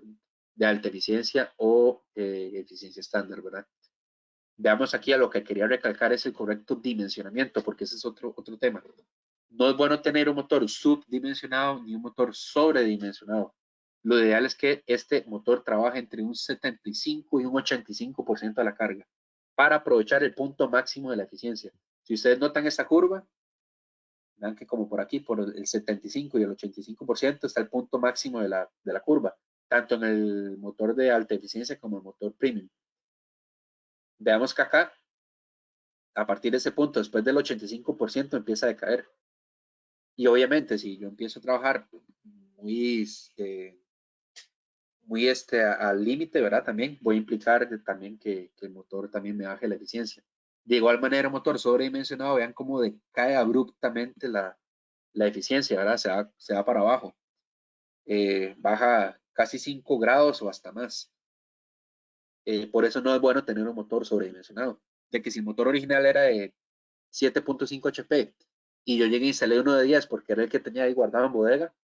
de alta eficiencia o eficiencia estándar, ¿verdad? Veamos aquí a lo que quería recalcar es el correcto dimensionamiento, porque ese es otro tema. No es bueno tener un motor subdimensionado ni un motor sobredimensionado. Lo ideal es que este motor trabaje entre un 75 y un 85% de la carga para aprovechar el punto máximo de la eficiencia. Si ustedes notan esta curva, vean que como por aquí, por el 75 y el 85% está el punto máximo de la curva, tanto en el motor de alta eficiencia como el motor premium. Veamos que acá, a partir de ese punto, después del 85% empieza a decaer. Y obviamente, si yo empiezo a trabajar muy, al límite, ¿verdad? También voy a implicar también que el motor también me baje la eficiencia. De igual manera, un motor sobredimensionado, vean cómo decae abruptamente la eficiencia, ¿verdad? Se va para abajo. Baja casi 5 grados o hasta más. Por eso no es bueno tener un motor sobredimensionado. De que si el motor original era de 7.5 HP y yo llegué y instalé uno de 10 porque era el que tenía ahí guardado en bodega,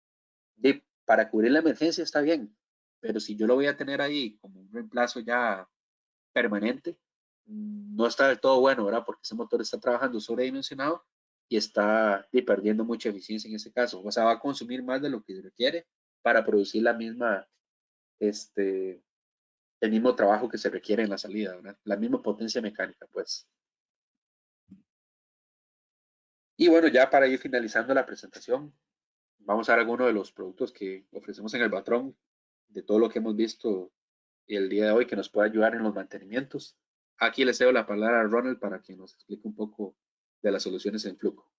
para cubrir la emergencia está bien, pero si yo lo voy a tener ahí como un reemplazo ya permanente, no está del todo bueno, ¿verdad? Porque ese motor está trabajando sobredimensionado y está perdiendo mucha eficiencia en ese caso. O sea, va a consumir más de lo que requiere para producir el mismo trabajo que se requiere en la salida, ¿verdad? La misma potencia mecánica, pues. Y bueno, ya para ir finalizando la presentación, vamos a ver algunos de los productos que ofrecemos en el patrón, de todo lo que hemos visto el día de hoy que nos puede ayudar en los mantenimientos. Aquí le cedo la palabra a Ronald para que nos explique un poco de las soluciones en Fluco.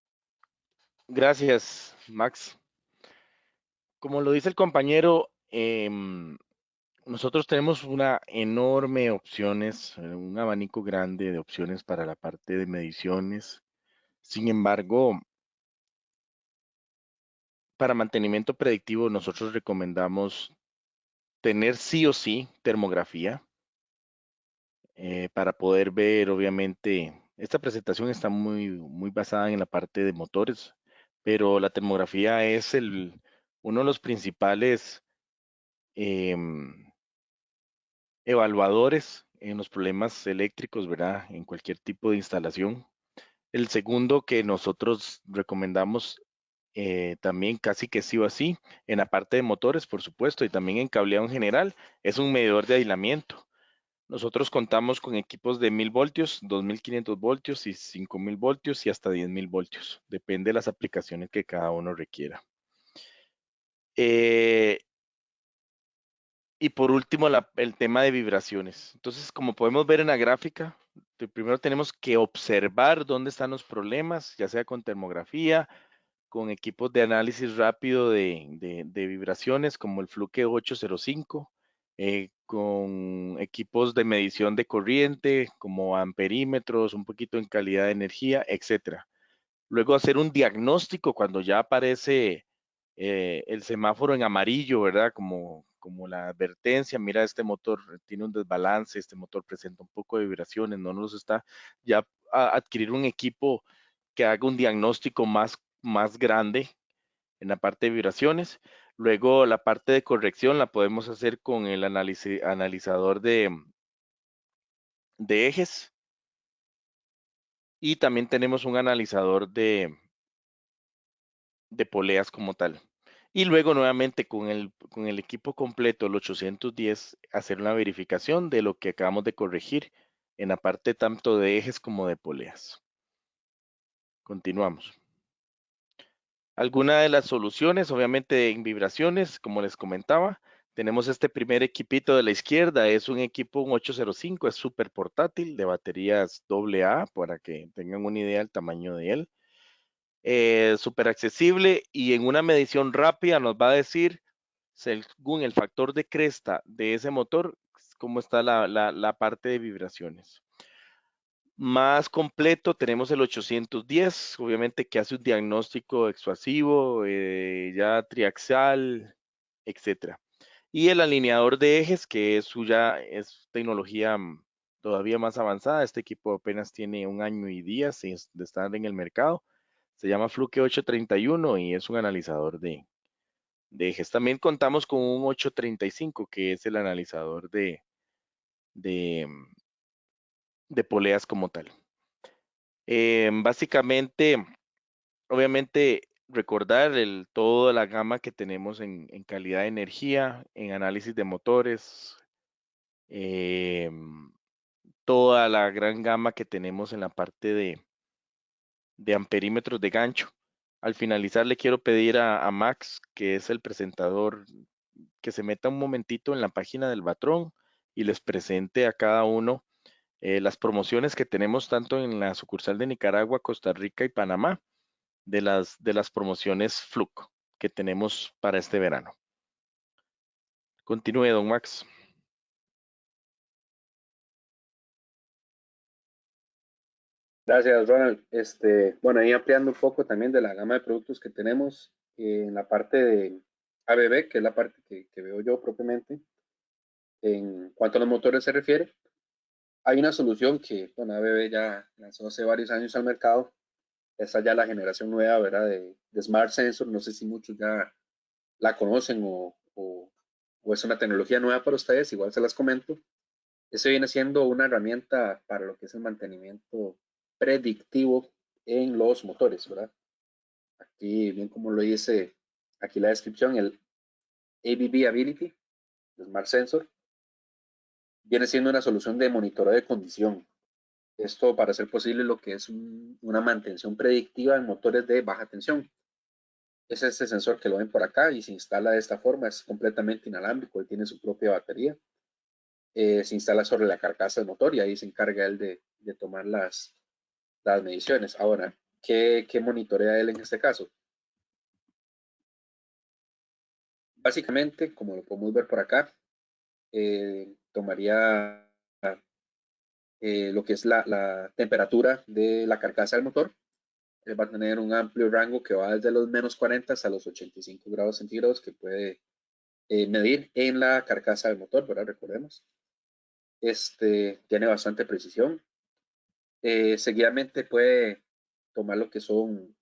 Gracias, Max. Como lo dice el compañero, nosotros tenemos una enorme opciones, un abanico grande de opciones para la parte de mediciones. Sin embargo, para mantenimiento predictivo, nosotros recomendamos tener sí o sí termografía para poder ver, obviamente, esta presentación está muy basada en la parte de motores, pero la termografía es uno de los principales em, evaluadores en los problemas eléctricos, ¿verdad? En cualquier tipo de instalación. El segundo que nosotros recomendamos también casi que sí o así, en la parte de motores, por supuesto, y también en cableado en general, es un medidor de aislamiento. Nosotros contamos con equipos de 1000 voltios, 2500 voltios y 5000 voltios y hasta 10.000 voltios. Depende de las aplicaciones que cada uno requiera. Eh, y por último, el tema de vibraciones. Entonces, como podemos ver en la gráfica, primero tenemos que observar dónde están los problemas, ya sea con termografía, con equipos de análisis rápido de vibraciones como el Fluke 805, con equipos de medición de corriente como amperímetros, un poquito en calidad de energía, etcétera. Luego hacer un diagnóstico cuando ya aparece el semáforo en amarillo, ¿verdad? Como la advertencia, mira, este motor tiene un desbalance, este motor presenta un poco de vibraciones, no nos está ya adquirir un equipo que haga un diagnóstico más grande en la parte de vibraciones. Luego la parte de corrección la podemos hacer con el analizador de ejes y también tenemos un analizador de poleas como tal. Y luego nuevamente con el equipo completo, el 810, hacer una verificación de lo que acabamos de corregir en la parte tanto de ejes como de poleas. Continuamos. Alguna de las soluciones, obviamente en vibraciones, como les comentaba, tenemos este primer equipito de la izquierda, es un equipo, un 805, es súper portátil, de baterías AA, para que tengan una idea del tamaño de él. Súper accesible y en una medición rápida nos va a decir, según el factor de cresta de ese motor, cómo está la parte de vibraciones. Más completo tenemos el 810, obviamente que hace un diagnóstico explosivo, ya triaxial, etcétera. Y el alineador de ejes, que es suya, es tecnología todavía más avanzada. Este equipo apenas tiene 1 año y días de estar en el mercado. Se llama Fluke 831 y es un analizador de ejes. También contamos con un 835, que es el analizador de, de poleas como tal. Básicamente, obviamente, recordar toda la gama que tenemos en calidad de energía, en análisis de motores, toda la gran gama que tenemos en la parte de amperímetros de gancho. Al finalizar, le quiero pedir a Max, que es el presentador, que se meta un momentito en la página del Batrón y les presente a cada uno las promociones que tenemos tanto en la sucursal de Nicaragua, Costa Rica y Panamá, de las promociones Fluke que tenemos para este verano. Continúe, don Max. Gracias, Ronald. Bueno, ahí ampliando un poco también de la gama de productos que tenemos en la parte de ABB, que es la parte que veo yo propiamente. En cuanto a los motores se refiere, hay una solución que, bueno, ABB ya lanzó hace varios años al mercado. Esa ya la generación nueva, ¿verdad? De Smart Sensor. No sé si muchos ya la conocen o es una tecnología nueva para ustedes. Igual se las comento. Ese viene siendo una herramienta para lo que es el mantenimiento predictivo en los motores, ¿verdad? Aquí, bien como lo dice aquí la descripción, el ABB Ability, el Smart Sensor, viene siendo una solución de monitoreo de condición. Esto para hacer posible lo que es una mantención predictiva en motores de baja tensión. Es este sensor que lo ven por acá y se instala de esta forma, es completamente inalámbrico y tiene su propia batería. Se instala sobre la carcasa del motor y ahí se encarga él de tomar las mediciones. Ahora, ¿qué monitorea él en este caso? Básicamente, como lo podemos ver por acá, tomaría lo que es la temperatura de la carcasa del motor. Va a tener un amplio rango que va desde los -40 hasta los 85 grados centígrados que puede medir en la carcasa del motor, ¿verdad? Recordemos. Tiene bastante precisión. Seguidamente puede tomar lo que son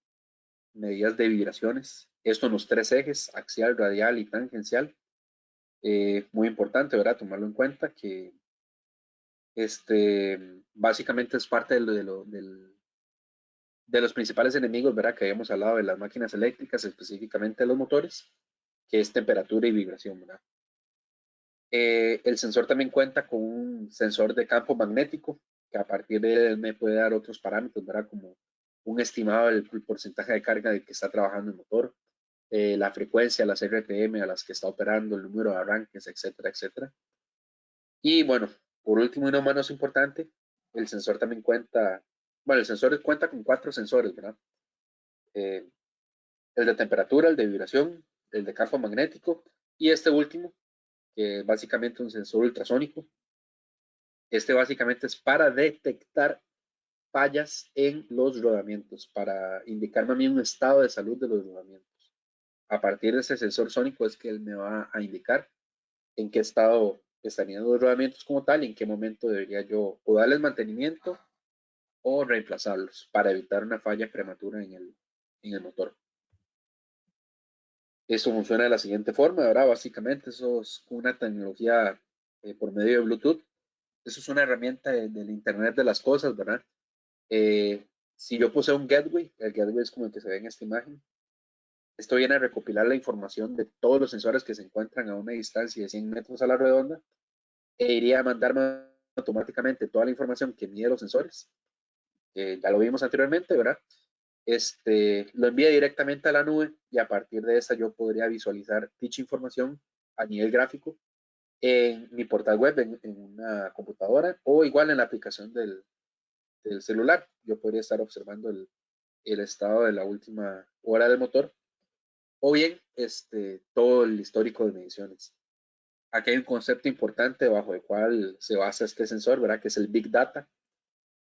medidas de vibraciones. Esto en los 3 ejes, axial, radial y tangencial. Muy importante, ¿verdad? Tomarlo en cuenta que básicamente es parte de los principales enemigos, ¿verdad? Que habíamos hablado de las máquinas eléctricas, específicamente de los motores, que es temperatura y vibración, ¿verdad? El sensor también cuenta con un sensor de campo magnético, que a partir de él me puede dar otros parámetros, ¿verdad? Como un estimado del porcentaje de carga de que está trabajando el motor, la frecuencia, las RPM a las que está operando, el número de arranques, etcétera, etcétera. Y bueno, por último y no menos importante, el sensor también cuenta, bueno, el sensor cuenta con 4 sensores, ¿verdad? el de temperatura, el de vibración, el de campo magnético y este último, que es básicamente un sensor ultrasónico. Este básicamente es para detectar fallas en los rodamientos, para indicarme a mí un estado de salud de los rodamientos. A partir de ese sensor sónico es que él me va a indicar en qué estado estarían los rodamientos como tal y en qué momento debería yo o darles mantenimiento o reemplazarlos para evitar una falla prematura en el motor. Esto funciona de la siguiente forma, ¿verdad? Básicamente eso es una tecnología por medio de Bluetooth. Eso es una herramienta del Internet de las cosas, ¿verdad? Si yo poseo un gateway, el gateway es como el que se ve en esta imagen, esto viene a recopilar la información de todos los sensores que se encuentran a una distancia de 100 metros a la redonda e iría a mandarme automáticamente toda la información que mide los sensores, que ya lo vimos anteriormente, ¿verdad? Lo envía directamente a la nube y a partir de esa yo podría visualizar dicha información a nivel gráfico en mi portal web, en una computadora o igual en la aplicación del celular. Yo podría estar observando el estado de la última hora del motor o bien todo el histórico de mediciones. Aquí hay un concepto importante bajo el cual se basa este sensor, ¿verdad? Que es el Big Data.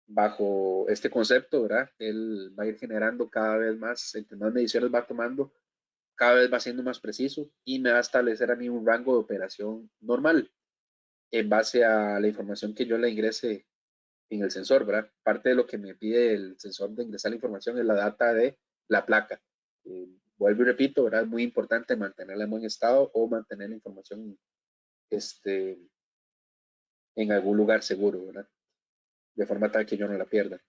Bajo este concepto, ¿verdad? Él va a ir generando cada vez más, entre más mediciones va tomando, cada vez va siendo más preciso y me va a establecer a mí un rango de operación normal en base a la información que yo le ingrese en el sensor, ¿verdad? Parte de lo que me pide el sensor de ingresar la información es la data de la placa. Vuelvo y repito, ¿verdad? Es muy importante mantenerla en buen estado o mantener la información este, en algún lugar seguro, ¿verdad? De forma tal que yo no la pierda.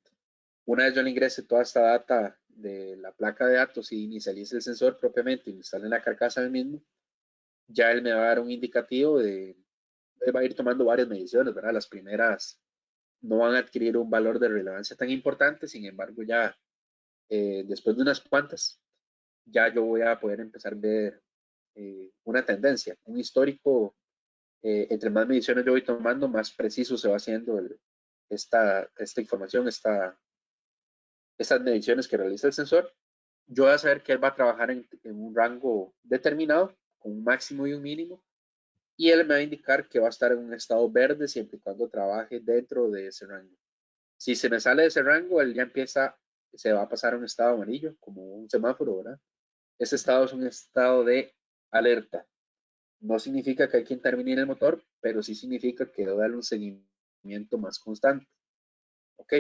Una vez yo le ingrese toda esta data de la placa de datos y inicialice el sensor propiamente y lo instale en la carcasa del mismo, ya él me va a dar un indicativo él va a ir tomando varias mediciones, ¿verdad? Las primeras no van a adquirir un valor de relevancia tan importante, sin embargo, ya después de unas cuantas, ya yo voy a poder empezar a ver una tendencia, un histórico. Entre más mediciones yo voy tomando, más preciso se va haciendo esta información, estas mediciones que realiza el sensor. Yo voy a saber que él va a trabajar en un rango determinado, con un máximo y un mínimo, y él me va a indicar que va a estar en un estado verde siempre y cuando trabaje dentro de ese rango. Si se me sale de ese rango, él ya se va a pasar a un estado amarillo, como un semáforo, ¿verdad? Ese estado es un estado de alerta. No significa que hay que intervenir el motor, pero sí significa que debe darle un seguimiento más constante. ¿Ok?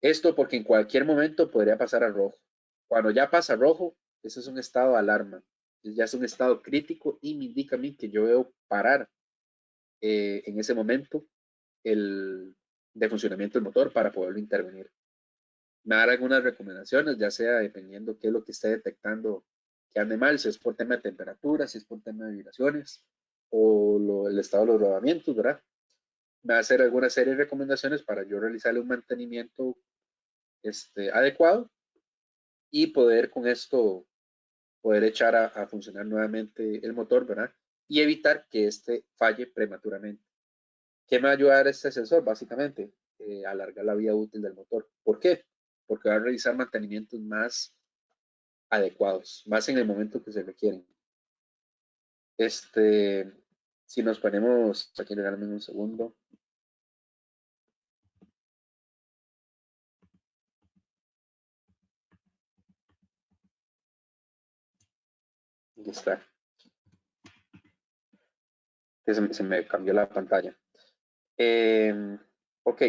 Esto porque en cualquier momento podría pasar a rojo. Cuando ya pasa a rojo, eso es un estado de alarma. Ya es un estado crítico y me indica a mí que yo debo parar en ese momento de funcionamiento del motor para poderlo intervenir. Me va a dar algunas recomendaciones, ya sea dependiendo qué es lo que esté detectando que ande mal, si es por tema de temperatura, si es por tema de vibraciones o el estado de los rodamientos, ¿verdad? Me va a hacer alguna serie de recomendaciones para yo realizarle un mantenimiento adecuado y poder con esto poder echar a funcionar nuevamente el motor, ¿verdad? Y evitar que falle prematuramente. ¿Qué me va a ayudar este sensor? Básicamente, alargar la vida útil del motor. ¿Por qué? Porque va a realizar mantenimientos más adecuados, más en el momento que se requieren. Si nos ponemos, aquí regálame un segundo. Aquí está. Se me cambió la pantalla. Ok,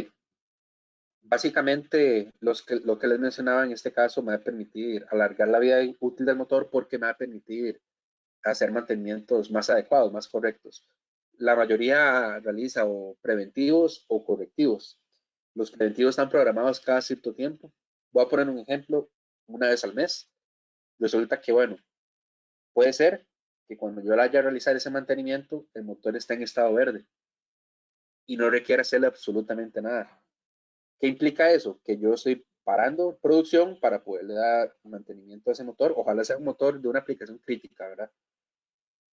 básicamente lo que les mencionaba en este caso me va a permitir alargar la vida útil del motor porque me va a permitir hacer mantenimientos más adecuados, más correctos. La mayoría realiza o preventivos o correctivos. Los preventivos están programados cada cierto tiempo. Voy a poner un ejemplo, una vez al mes. Resulta que, bueno, puede ser que cuando yo vaya a realizar ese mantenimiento, el motor esté en estado verde y no requiera hacerle absolutamente nada. ¿Qué implica eso? Que yo estoy parando producción para poderle dar mantenimiento a ese motor. Ojalá sea un motor de una aplicación crítica, ¿verdad?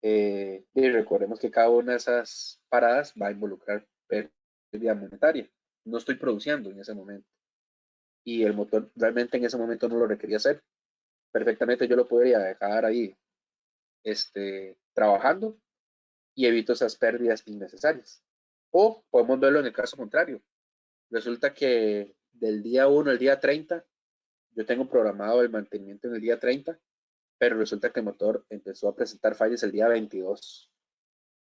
Y recordemos que cada una de esas paradas va a involucrar pérdida monetaria. No estoy produciendo en ese momento. Y el motor realmente en ese momento no lo requería hacer. perfectamente yo lo podría dejar ahí trabajando y evito esas pérdidas innecesarias. O podemos verlo en el caso contrario. Resulta que del día 1 al día 30, yo tengo programado el mantenimiento en el día 30, pero resulta que el motor empezó a presentar fallas el día 22.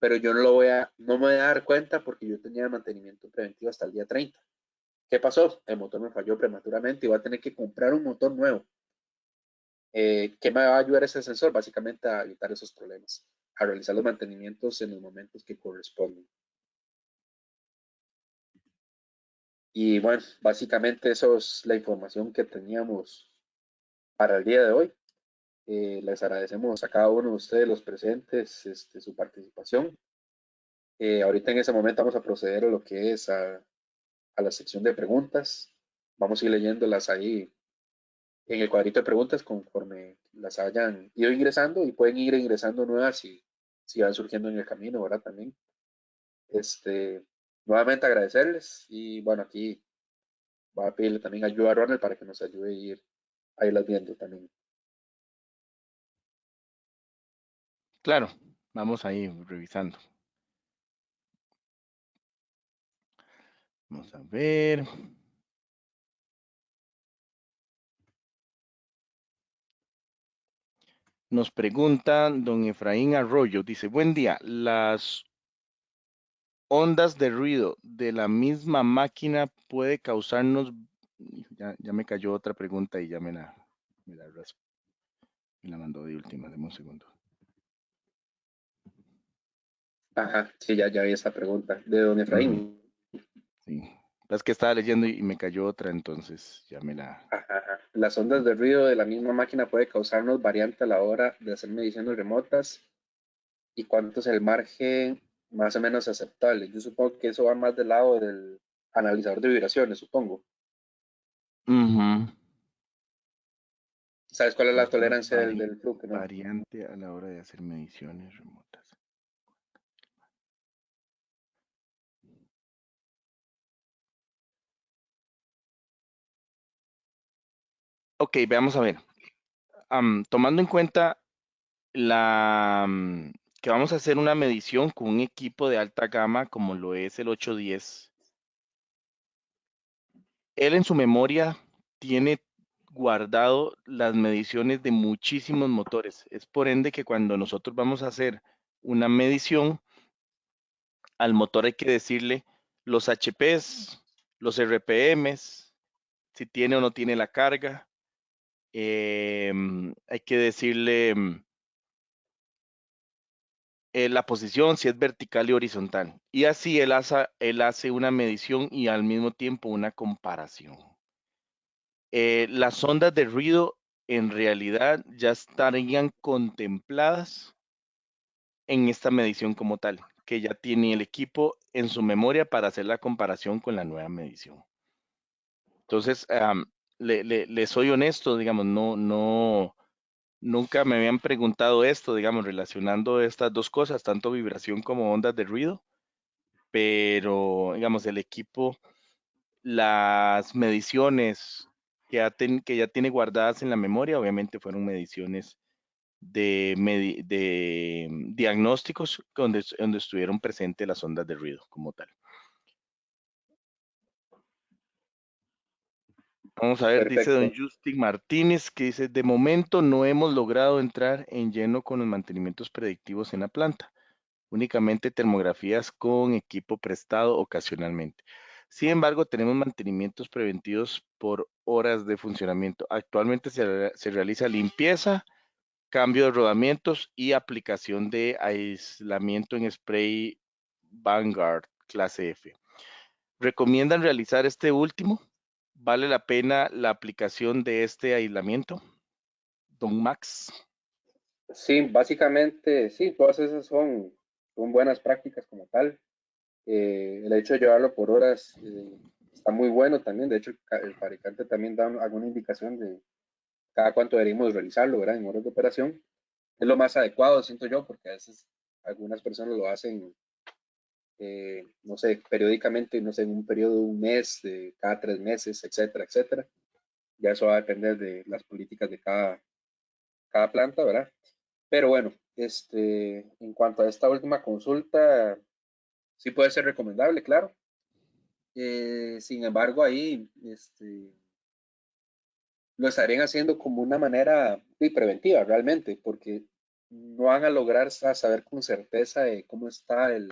Pero yo no me voy a dar cuenta porque yo tenía mantenimiento preventivo hasta el día 30. ¿Qué pasó? El motor me falló prematuramente y voy a tener que comprar un motor nuevo. ¿Qué me va a ayudar ese sensor? Básicamente a evitar esos problemas, a realizar los mantenimientos en los momentos que corresponden. Y bueno, básicamente eso es la información que teníamos para el día de hoy. Les agradecemos a cada uno de ustedes, los presentes, su participación. Ahorita en ese momento vamos a proceder a lo que es a la sección de preguntas. Vamos a ir leyéndolas ahí en el cuadrito de preguntas conforme las hayan ido ingresando y pueden ir ingresando nuevas si van surgiendo en el camino, ¿verdad? También. Este, nuevamente agradecerles y bueno, aquí voy a pedirle también ayuda a Ronald para que nos ayude a irlas viendo también. Claro, vamos ahí revisando. Vamos a ver. Nos pregunta don Efraín Arroyo, dice, buen día, las ondas de ruido de la misma máquina puede causarnos, ya me cayó otra pregunta y ya me la mandó de última, deme un segundo. Ajá, sí, ya vi esa pregunta de don Efraín. Sí, es que estaba leyendo y me cayó otra, entonces ya me la... Ajá, ajá. Las ondas de ruido de la misma máquina puede causarnos variante a la hora de hacer mediciones remotas y cuánto es el margen más o menos aceptable. Yo supongo que eso va más del lado del analizador de vibraciones, supongo. Ujú. ¿Sabes cuál es la Causarnos tolerancia del flujo, no? variante a la hora de hacer mediciones remotas. Ok, veamos a ver. Tomando en cuenta que vamos a hacer una medición con un equipo de alta gama como lo es el 810. Él en su memoria tiene guardado las mediciones de muchísimos motores. Es por ende que cuando nosotros vamos a hacer una medición, al motor hay que decirle los HPs, los RPMs, si tiene o no tiene la carga. Hay que decirle la posición, si es vertical y horizontal. Y así él hace una medición y al mismo tiempo una comparación. Las ondas de ruido en realidad ya estarían contempladas en esta medición como tal, que ya tiene el equipo en su memoria para hacer la comparación con la nueva medición. Entonces, le soy honesto, digamos, nunca me habían preguntado esto, digamos, relacionando estas dos cosas, tanto vibración como ondas de ruido, pero, digamos, el equipo, las mediciones que ya tiene guardadas en la memoria, obviamente fueron mediciones de diagnósticos donde estuvieron presentes las ondas de ruido como tal. Vamos a ver, dice don Perfecto. Justin Martínez, que dice, de momento no hemos logrado entrar en lleno con los mantenimientos predictivos en la planta, únicamente termografías con equipo prestado ocasionalmente. Sin embargo, tenemos mantenimientos preventivos por horas de funcionamiento. Actualmente se realiza limpieza, cambio de rodamientos y aplicación de aislamiento en spray Vanguard clase F. ¿Recomiendan realizar este último? ¿Vale la pena la aplicación de este aislamiento, don Max? Sí, básicamente, sí, todas esas son buenas prácticas como tal. El hecho de llevarlo por horas está muy bueno también. De hecho, el fabricante también da alguna indicación de cada cuánto deberíamos realizarlo, ¿verdad? En horas de operación. Es lo más adecuado, siento yo, porque a veces algunas personas lo hacen, no sé, periódicamente, no sé, en un periodo de un mes, de cada 3 meses, etcétera, etcétera. Ya eso va a depender de las políticas de cada cada planta, ¿verdad? Pero bueno, en cuanto a esta última consulta, sí puede ser recomendable, claro. Sin embargo, ahí lo estarían haciendo como una manera preventiva realmente, porque no van a lograr saber con certeza de cómo está en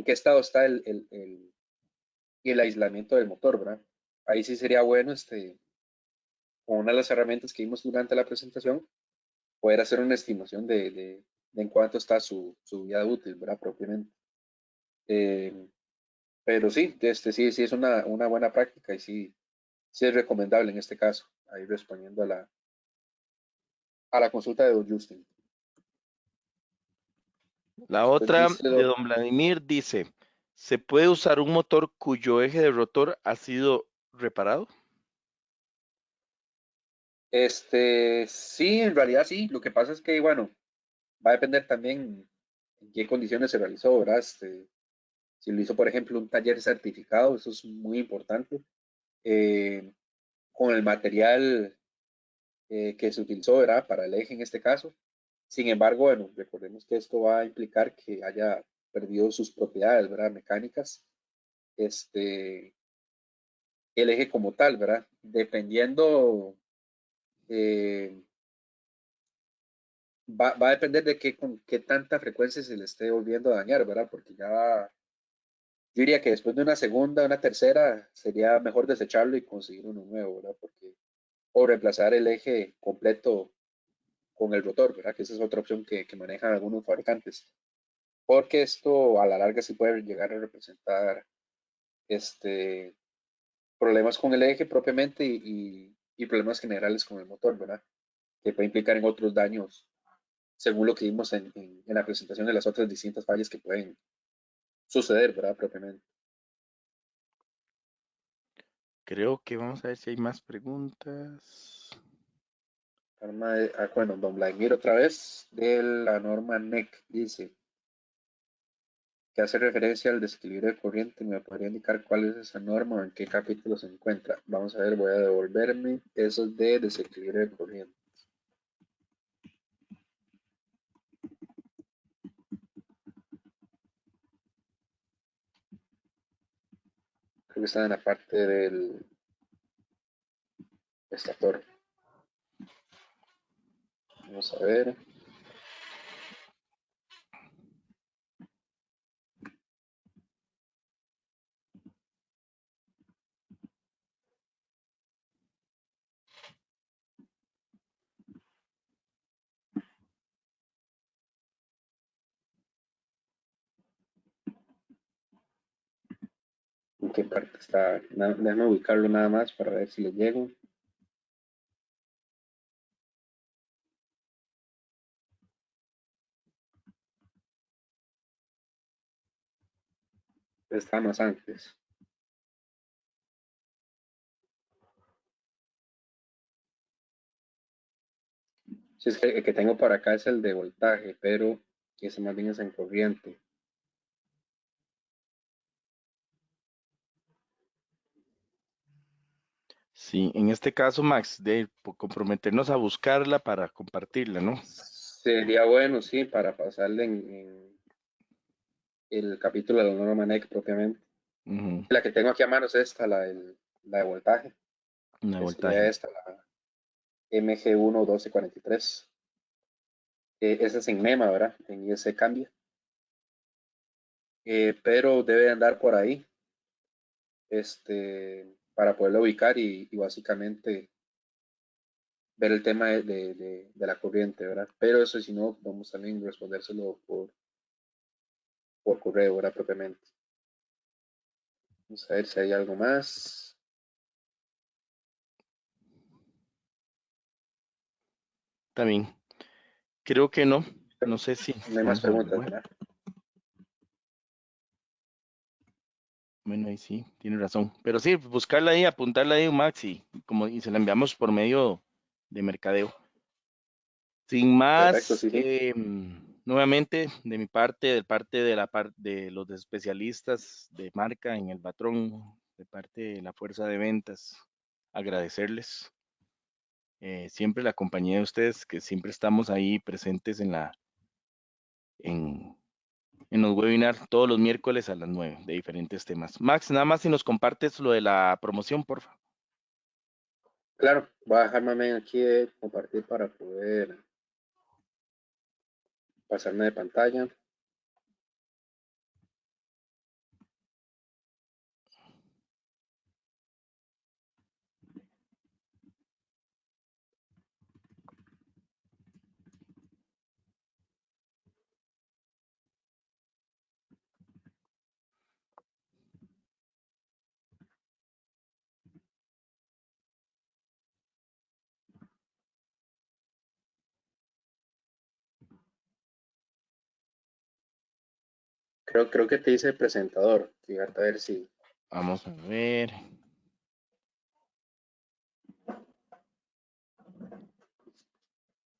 qué estado está el aislamiento del motor, ¿verdad? Ahí sí sería bueno, con una de las herramientas que vimos durante la presentación, poder hacer una estimación de en cuánto está su vida útil, ¿verdad? Propiamente. Eh, pero sí, sí es una buena práctica y sí es recomendable en este caso, ahí respondiendo a la consulta de don Justin. La Pues otra dice, de don Vladimir dice, ¿se puede usar un motor cuyo eje de rotor ha sido reparado? sí, en realidad sí, lo que pasa es que, bueno, va a depender también en qué condiciones se realizó, ¿verdad? Si lo hizo, por ejemplo, un taller certificado, eso es muy importante, eh, con el material que se utilizó, ¿verdad? Para el eje en este caso. Sin embargo, bueno, recordemos que esto va a implicar que haya perdido sus propiedades, ¿verdad? Mecánicas, este, el eje como tal, ¿verdad? Dependiendo, eh, va a depender de con qué tanta frecuencia se le esté volviendo a dañar, ¿verdad? Porque ya, yo diría que después de una segunda, una tercera, sería mejor desecharlo y conseguir uno nuevo, ¿verdad? Porque, o reemplazar el eje completo con el rotor, ¿verdad? Que esa es otra opción que manejan algunos fabricantes. Porque esto a la larga sí puede llegar a representar este, problemas con el eje propiamente y problemas generales con el motor, ¿verdad? Que puede implicar en otros daños, según lo que vimos en la presentación de las otras distintas fallas que pueden suceder, ¿verdad? Propiamente. Creo que vamos a ver si hay más preguntas. Bueno, don Vladimir otra vez, de la norma NEC, dice que hace referencia al desequilibrio de corriente. ¿Me podría indicar cuál es esa norma o en qué capítulo se encuentra? Vamos a ver, voy a devolverme. Eso es de desequilibrio de corriente. Creo que está en la parte del estator. Vamos a ver. En qué parte está. Déjame ubicarlo nada más para ver si le llego. Está más antes. Si es que el que tengo por acá es el de voltaje, pero ese más bien es en corriente. Sí, en este caso, Max, de comprometernos a buscarla para compartirla, ¿no? Sería bueno, sí, para pasarle en el capítulo de la norma NEC propiamente. Ujú, La que tengo aquí a mano es esta, la de voltaje, una que sería voltaje. esta, la MG1 1243. Esa es en NEMA, ¿verdad? En IS cambia. Pero debe andar por ahí, para poderlo ubicar y básicamente ver el tema de la corriente, ¿verdad? Pero eso, si no, vamos también a respondérselo por correo, ¿verdad? Propiamente. Vamos a ver si hay algo más. También, creo que no. No sé si No hay más vamos a preguntas, averiguar. ¿verdad? Bueno, ahí sí, tiene razón. Pero sí, buscarla ahí, apuntarla ahí, Max, y se la enviamos por medio de mercadeo. Sin Perfecto, más, sí, sí. nuevamente, de mi parte, de parte de la parte de los especialistas de marca en el patrón, de parte de la fuerza de ventas, agradecerles. siempre la compañía de ustedes, que siempre estamos ahí presentes en, en los webinars todos los miércoles a las 9 de diferentes temas. Max, nada más si nos compartes lo de la promoción, porfa. Claro, voy a dejar más aquí de compartir para poder pasarme de pantalla. Creo que te hice presentador. Fíjate a ver si Vamos a ver.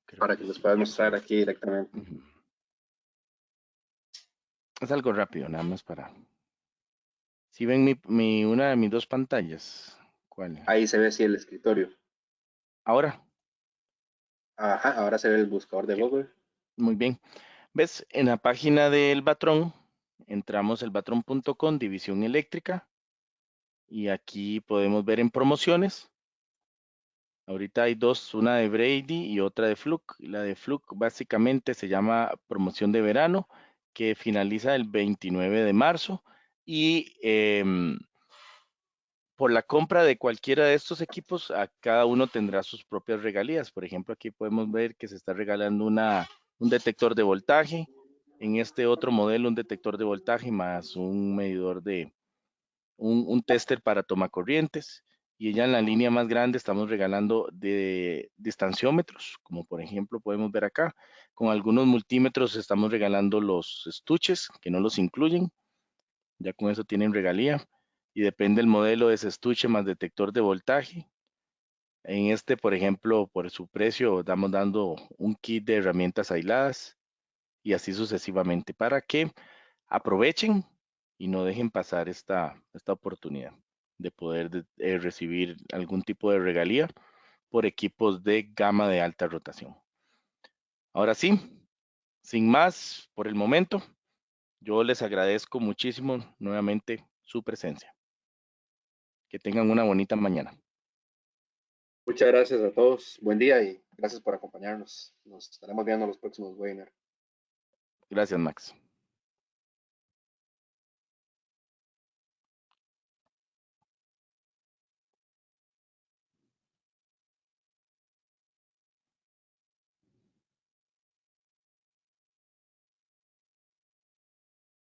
Creo para que que los sí. puedas mostrar aquí directamente. Ujú. Es algo rápido, nada más para... Si ven una de mis dos pantallas, ¿cuál? Ahí se ve así el escritorio. Ahora, Ajá, ahora se ve el buscador de ok, Google. muy bien. ¿Ves? En la página del Batrón, entramos el batrón.com, división eléctrica, y aquí podemos ver en promociones. Ahorita hay dos, una de Brady y otra de Fluke. La de Fluke básicamente se llama promoción de verano, que finaliza el 29 de marzo. Y por la compra de cualquiera de estos equipos, a cada uno tendrá sus propias regalías. Por ejemplo, aquí podemos ver que se está regalando un detector de voltaje. En este otro modelo, un detector de voltaje más un medidor un tester para tomacorrientes. Y ya en la línea más grande estamos regalando de distanciómetros, como por ejemplo podemos ver acá. Con algunos multímetros estamos regalando los estuches, que no los incluyen. Ya con eso tienen regalía. Y depende del modelo de ese estuche más detector de voltaje. En este, por ejemplo, por su precio, estamos dando un kit de herramientas aisladas y así sucesivamente para que aprovechen y no dejen pasar esta oportunidad de poder recibir algún tipo de regalía por equipos de gama de alta rotación. Ahora sí, sin más por el momento, yo les agradezco muchísimo nuevamente su presencia. Que tengan una bonita mañana. Muchas gracias a todos. Buen día y gracias por acompañarnos. Nos estaremos viendo en los próximos webinars. Gracias, Max.